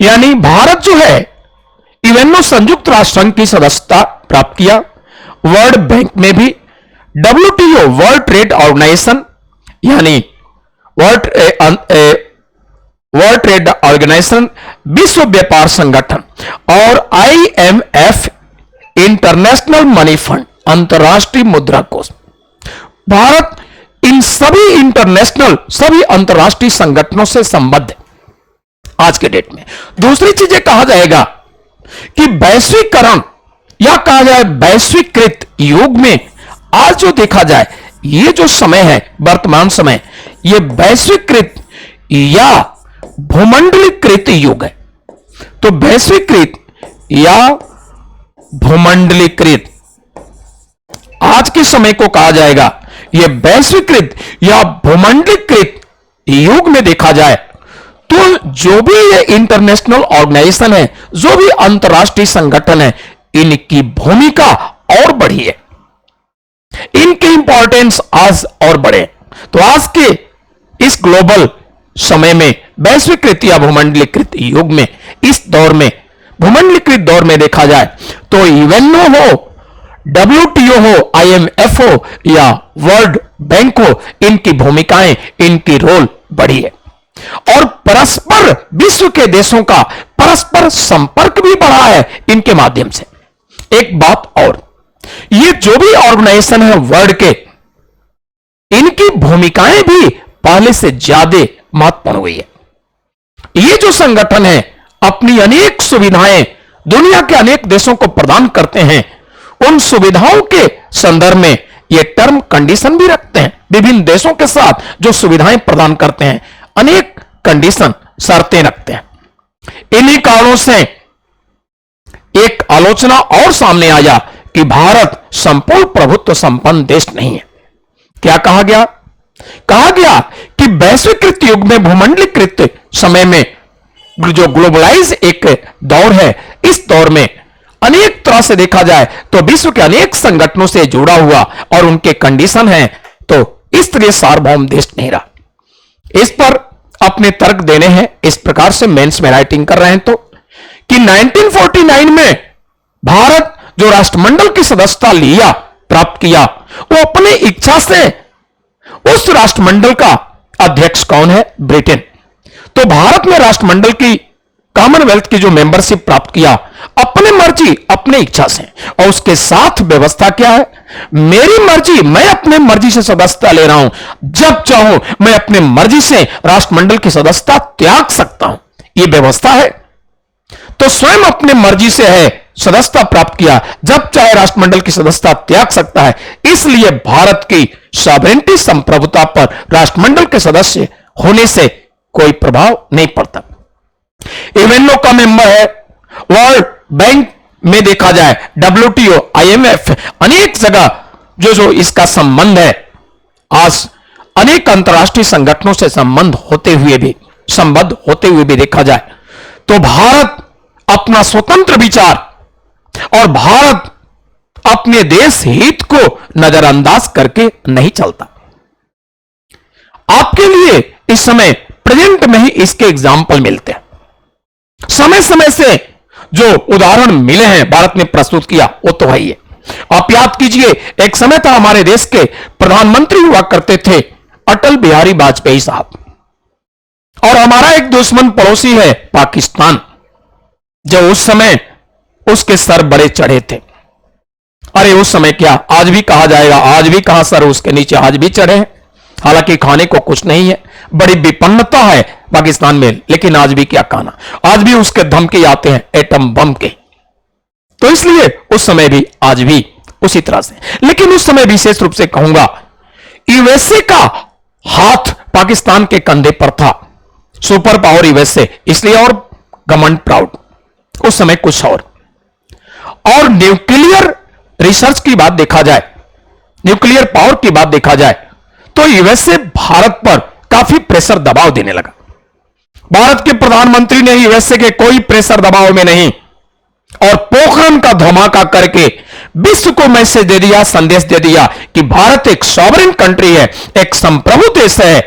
Speaker 1: यानी भारत जो है यूएनओ संयुक्त राष्ट्र संघ की सदस्यता प्राप्त किया, वर्ल्ड बैंक में भी, WTO वर्ल्ड ट्रेड ऑर्गेनाइजेशन यानी वर्ल्ड ट्रेड ऑर्गेनाइजेशन विश्व व्यापार संगठन, और IMF इंटरनेशनल मनी फंड अंतर्राष्ट्रीय मुद्रा कोष। भारत इन सभी अंतर्राष्ट्रीय संगठनों से संबद्ध है आज के डेट में। दूसरी चीजें कहा जाएगा कि वैश्वीकरण या कहा जाए वैश्वीकृत युग में आज जो देखा जाए, ये जो समय है वर्तमान समय, ये वैश्वीकृत या भूमंडलीकृत युग है। तो वैश्वीकृत या भूमंडलीकृत आज के समय को कहा जाएगा, यह वैश्वीकृत या भूमंडलीकृत युग में देखा जाए तो जो भी ये इंटरनेशनल ऑर्गेनाइजेशन है, जो भी अंतर्राष्ट्रीय संगठन है, इनकी भूमिका और बढ़ी है, इनकी इंपॉर्टेंस आज और बढ़े। तो आज के इस ग्लोबल समय में वैश्वीकृत या भूमंडलीकृत युग में, इस दौर में, भूमंडलीकृत दौर में देखा जाए तो यूएनओ हो, WTO हो, IMF हो या वर्ल्ड बैंक हो, इनकी भूमिकाएं, इनकी रोल बढ़ी है, और परस्पर विश्व के देशों का परस्पर संपर्क भी बढ़ा है इनके माध्यम से। एक बात और, ये जो भी ऑर्गेनाइजेशन है वर्ल्ड के, इनकी भूमिकाएं भी पहले से ज्यादा महत्वपूर्ण हुई है। ये जो संगठन है अपनी अनेक सुविधाएं दुनिया के अनेक देशों को प्रदान करते हैं। उन सुविधाओं के संदर्भ में ये टर्म कंडीशन भी रखते हैं। विभिन्न देशों के साथ जो सुविधाएं प्रदान करते हैं अनेक कंडीशन शर्तें रखते हैं। इन्हीं कारणों से एक आलोचना और सामने आया कि भारत संपूर्ण प्रभुत्व संपन्न देश नहीं है। क्या कहा गया? कहा गया कि वैश्वीकृत युग में भूमंडलीकृत समय में जो ग्लोबलाइज एक दौर है, इस दौर में अनेक तरह से देखा जाए तो विश्व के अनेक संगठनों से जुड़ा हुआ और उनके कंडीशन हैं, तो इस तरह सार्वभौम देश नहीं रहा। इस पर अपने तर्क देने हैं। इस प्रकार से मेंस में राइटिंग कर रहे हैं तो कि 1949 में भारत जो राष्ट्रमंडल की सदस्यता लिया प्राप्त किया, वो अपनी इच्छा से उस राष्ट्रमंडल का अध्यक्ष कौन है? ब्रिटेन। तो भारत ने राष्ट्रमंडल की कॉमनवेल्थ की जो मेंबरशिप प्राप्त किया अपने मर्जी अपने इच्छा से, और उसके साथ व्यवस्था क्या है? मेरी मर्जी, मैं अपने मर्जी से सदस्यता ले रहा हूं, जब चाहूं मैं अपने मर्जी से राष्ट्रमंडल की सदस्यता त्याग सकता हूं, यह व्यवस्था है। तो स्वयं अपने मर्जी से है सदस्यता प्राप्त किया, जब चाहे राष्ट्रमंडल की सदस्यता त्याग सकता है। इसलिए भारत की सॉवरेनिटी संप्रभुता पर राष्ट्रमंडल के सदस्य होने से कोई प्रभाव नहीं पड़ता। यूएनओ का मेंबर है, वर्ल्ड बैंक में देखा जाए, WTO, IMF, अनेक जगह जो इसका संबंध है, आज अनेक अंतर्राष्ट्रीय संगठनों से संबंध होते हुए भी, संबद्ध होते हुए भी देखा जाए तो भारत अपना स्वतंत्र विचार और भारत अपने देश हित को नजरअंदाज करके नहीं चलता। आपके लिए इस समय प्रेजेंट में ही इसके एग्जाम्पल मिलते हैं। समय समय से जो उदाहरण मिले हैं भारत ने प्रस्तुत किया वो तो है ही है। आप याद कीजिए, एक समय था हमारे देश के प्रधानमंत्री हुआ करते थे अटल बिहारी वाजपेयी साहब, और हमारा एक दुश्मन पड़ोसी है पाकिस्तान, जो उस समय उसके सर बड़े चढ़े थे। अरे उस समय क्या, आज भी कहा जाएगा, आज भी कहां सर उसके नीचे आज भी चढ़े हैं। हालांकि खाने को कुछ नहीं है, बड़ी विपन्नता है पाकिस्तान में, लेकिन आज भी क्या कहना, आज भी उसके धमके आते हैं एटम बम के। तो इसलिए उस समय भी आज भी उसी तरह से, लेकिन उस समय विशेष रूप से कहूंगा यूएसए का हाथ पाकिस्तान के कंधे पर था, सुपर पावर यूएसए, इसलिए और घमंड प्राउड उस समय कुछ और न्यूक्लियर रिसर्च की बात देखा जाए, न्यूक्लियर पावर की बात देखा जाए तो यूएसए भारत पर काफी प्रेशर दबाव देने लगा। भारत के प्रधानमंत्री ने यूएसए के कोई प्रेशर दबाव में नहीं, और पोखरण का धमाका करके विश्व को मैसेज दे दिया, संदेश दे दिया कि भारत एक सॉवरेन कंट्री है, एक संप्रभु देश है,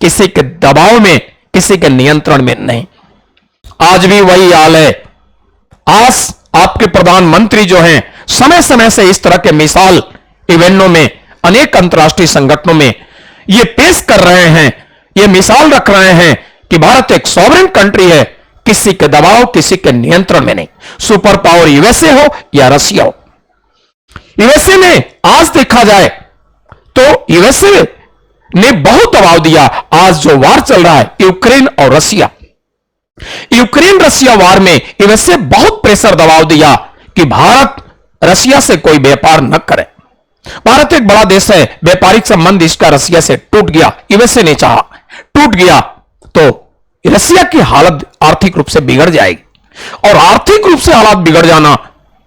Speaker 1: किसी के दबाव में, किसी के नियंत्रण में नहीं। आज भी वही हाल है। आज आपके प्रधानमंत्री जो हैं समय समय से इस तरह के मिसाल इवेंटों में, अनेक अंतर्राष्ट्रीय संगठनों में ये पेश कर रहे हैं, ये मिसाल रख रहे हैं कि भारत एक सॉवरेन कंट्री है, किसी के दबाव, किसी के नियंत्रण में नहीं। सुपर पावर यूएसए हो या रशिया हो। यूएसए ने आज देखा जाए तो यूएसए ने बहुत दबाव दिया। आज जो वार चल रहा है यूक्रेन और रशिया, यूक्रेन रशिया वार में यूएसए बहुत प्रेशर दबाव दिया कि भारत रशिया से कोई व्यापार न करे। भारत एक बड़ा देश है, व्यापारिक संबंध इसका रशिया से टूट गया, यूएसए ने चाहा, टूट गया तो रशिया की हालत आर्थिक रूप से बिगड़ जाएगी, और आर्थिक रूप से हालत बिगड़ जाना,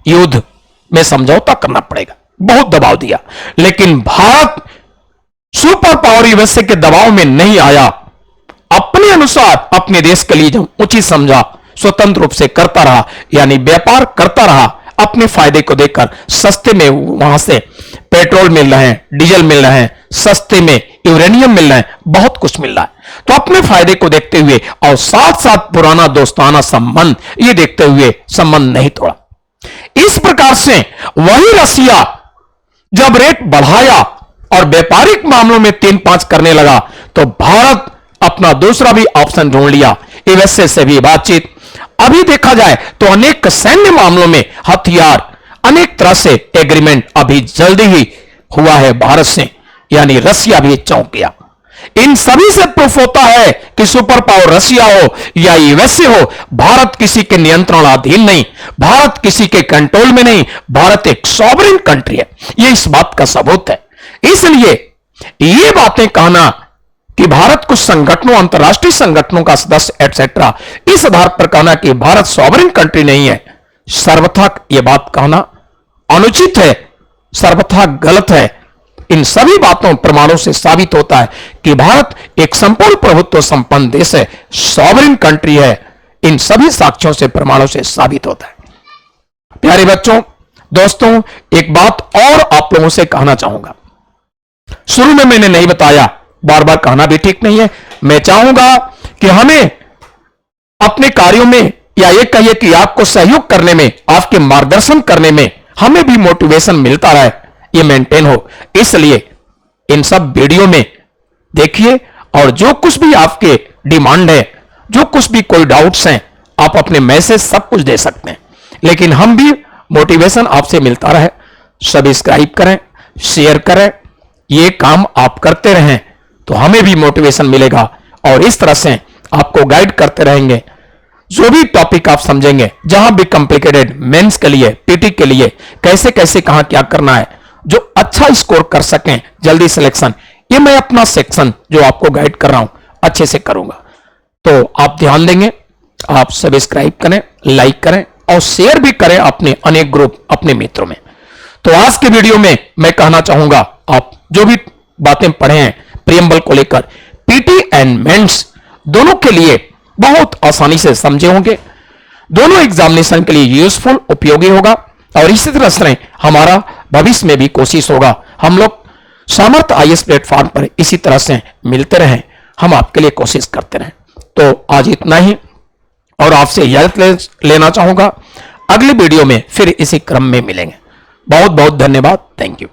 Speaker 1: युद्ध में समझौता करना पड़ेगा। बहुत दबाव दिया, लेकिन भारत सुपर पावर यूएसए के दबाव में नहीं आया। अपने अनुसार अपने देश के लिए जो उचित समझा स्वतंत्र रूप से करता रहा, यानी व्यापार करता रहा। अपने फायदे को देखकर सस्ते में वहां से पेट्रोल मिल रहे हैं, डीजल मिल रहे हैं, सस्ते में यूरेनियम मिल रहा है, बहुत कुछ मिल रहा है। तो अपने फायदे को देखते हुए और साथ साथ पुराना दोस्ताना संबंध ये देखते हुए संबंध नहीं तोड़ा। इस प्रकार से वही रशिया जब रेट बढ़ाया और व्यापारिक मामलों में 3-5 करने लगा तो भारत अपना दूसरा भी ऑप्शन ढूंढ लिया, यूएसए से भी बातचीत। अभी देखा जाए तो अनेक सैन्य मामलों में हथियार, अनेक तरह से एग्रीमेंट अभी जल्दी ही हुआ है भारत से, यानी रशिया भी चौंक गया। इन सभी से प्रूफ होता है कि सुपर पावर रशिया हो या यूएसए हो, भारत किसी के नियंत्रणाधीन नहीं, भारत किसी के कंट्रोल में नहीं, भारत एक सॉवरेन कंट्री है। यह इस बात का सबूत है। इसलिए ये बातें कहना कि भारत कुछ संगठनों, अंतरराष्ट्रीय संगठनों का सदस्य एटसेट्रा, इस आधार पर कहना कि भारत सॉवरेन कंट्री नहीं है, सर्वथा यह बात कहना अनुचित है, सर्वथा गलत है। इन सभी बातों प्रमाणों से साबित होता है कि भारत एक संपूर्ण प्रभुत्व संपन्न देश है, सॉवरेन कंट्री है। इन सभी साक्ष्यों से, प्रमाणों से साबित होता है। प्यारे बच्चों, दोस्तों, एक बात और आप लोगों से कहना चाहूंगा। शुरू में मैंने नहीं बताया, बार बार कहना भी ठीक नहीं है। मैं चाहूंगा कि हमें अपने कार्यों में, या ये कहिए कि आपको सहयोग करने में, आपके मार्गदर्शन करने में हमें भी मोटिवेशन मिलता रहे, ये मेंटेन हो। इसलिए इन सब वीडियो में देखिए, और जो कुछ भी आपके डिमांड है, जो कुछ भी कोई डाउट्स हैं, आप अपने मैसेज सब कुछ दे सकते हैं, लेकिन हम भी मोटिवेशन आपसे मिलता रहे। सब्सक्राइब करें, शेयर करें, ये काम आप करते रहें तो हमें भी मोटिवेशन मिलेगा, और इस तरह से आपको गाइड करते रहेंगे। जो भी टॉपिक आप समझेंगे, जहां भी कॉम्प्लिकेटेड, मेंस के लिए, पीटी के लिए कैसे कैसे कहां क्या करना है, जो अच्छा स्कोर कर सकें, जल्दी सिलेक्शन, ये मैं अपना सेक्शन जो आपको गाइड कर रहा हूं अच्छे से करूंगा। तो आप ध्यान देंगे, आप सब्सक्राइब करें, लाइक करें और शेयर भी करें अपने अनेक ग्रुप, अपने मित्रों में। तो आज के वीडियो में मैं कहना चाहूंगा, आप जो भी बातें पढ़े हैं प्रियम्बल को लेकर, पीटी एंड मेंस दोनों के लिए बहुत आसानी से समझे होंगे, दोनों एग्जामिनेशन के लिए यूजफुल, उपयोगी होगा। और इसी तरह से हमारा भविष्य में भी कोशिश होगा, हम लोग सामर्थ्य आईएएस प्लेटफॉर्म पर इसी तरह से मिलते रहें, हम आपके लिए कोशिश करते रहें। तो आज इतना ही, और आपसे इजाजत लेना चाहूंगा। अगले वीडियो में फिर इसी क्रम में मिलेंगे। बहुत बहुत धन्यवाद। Thank you.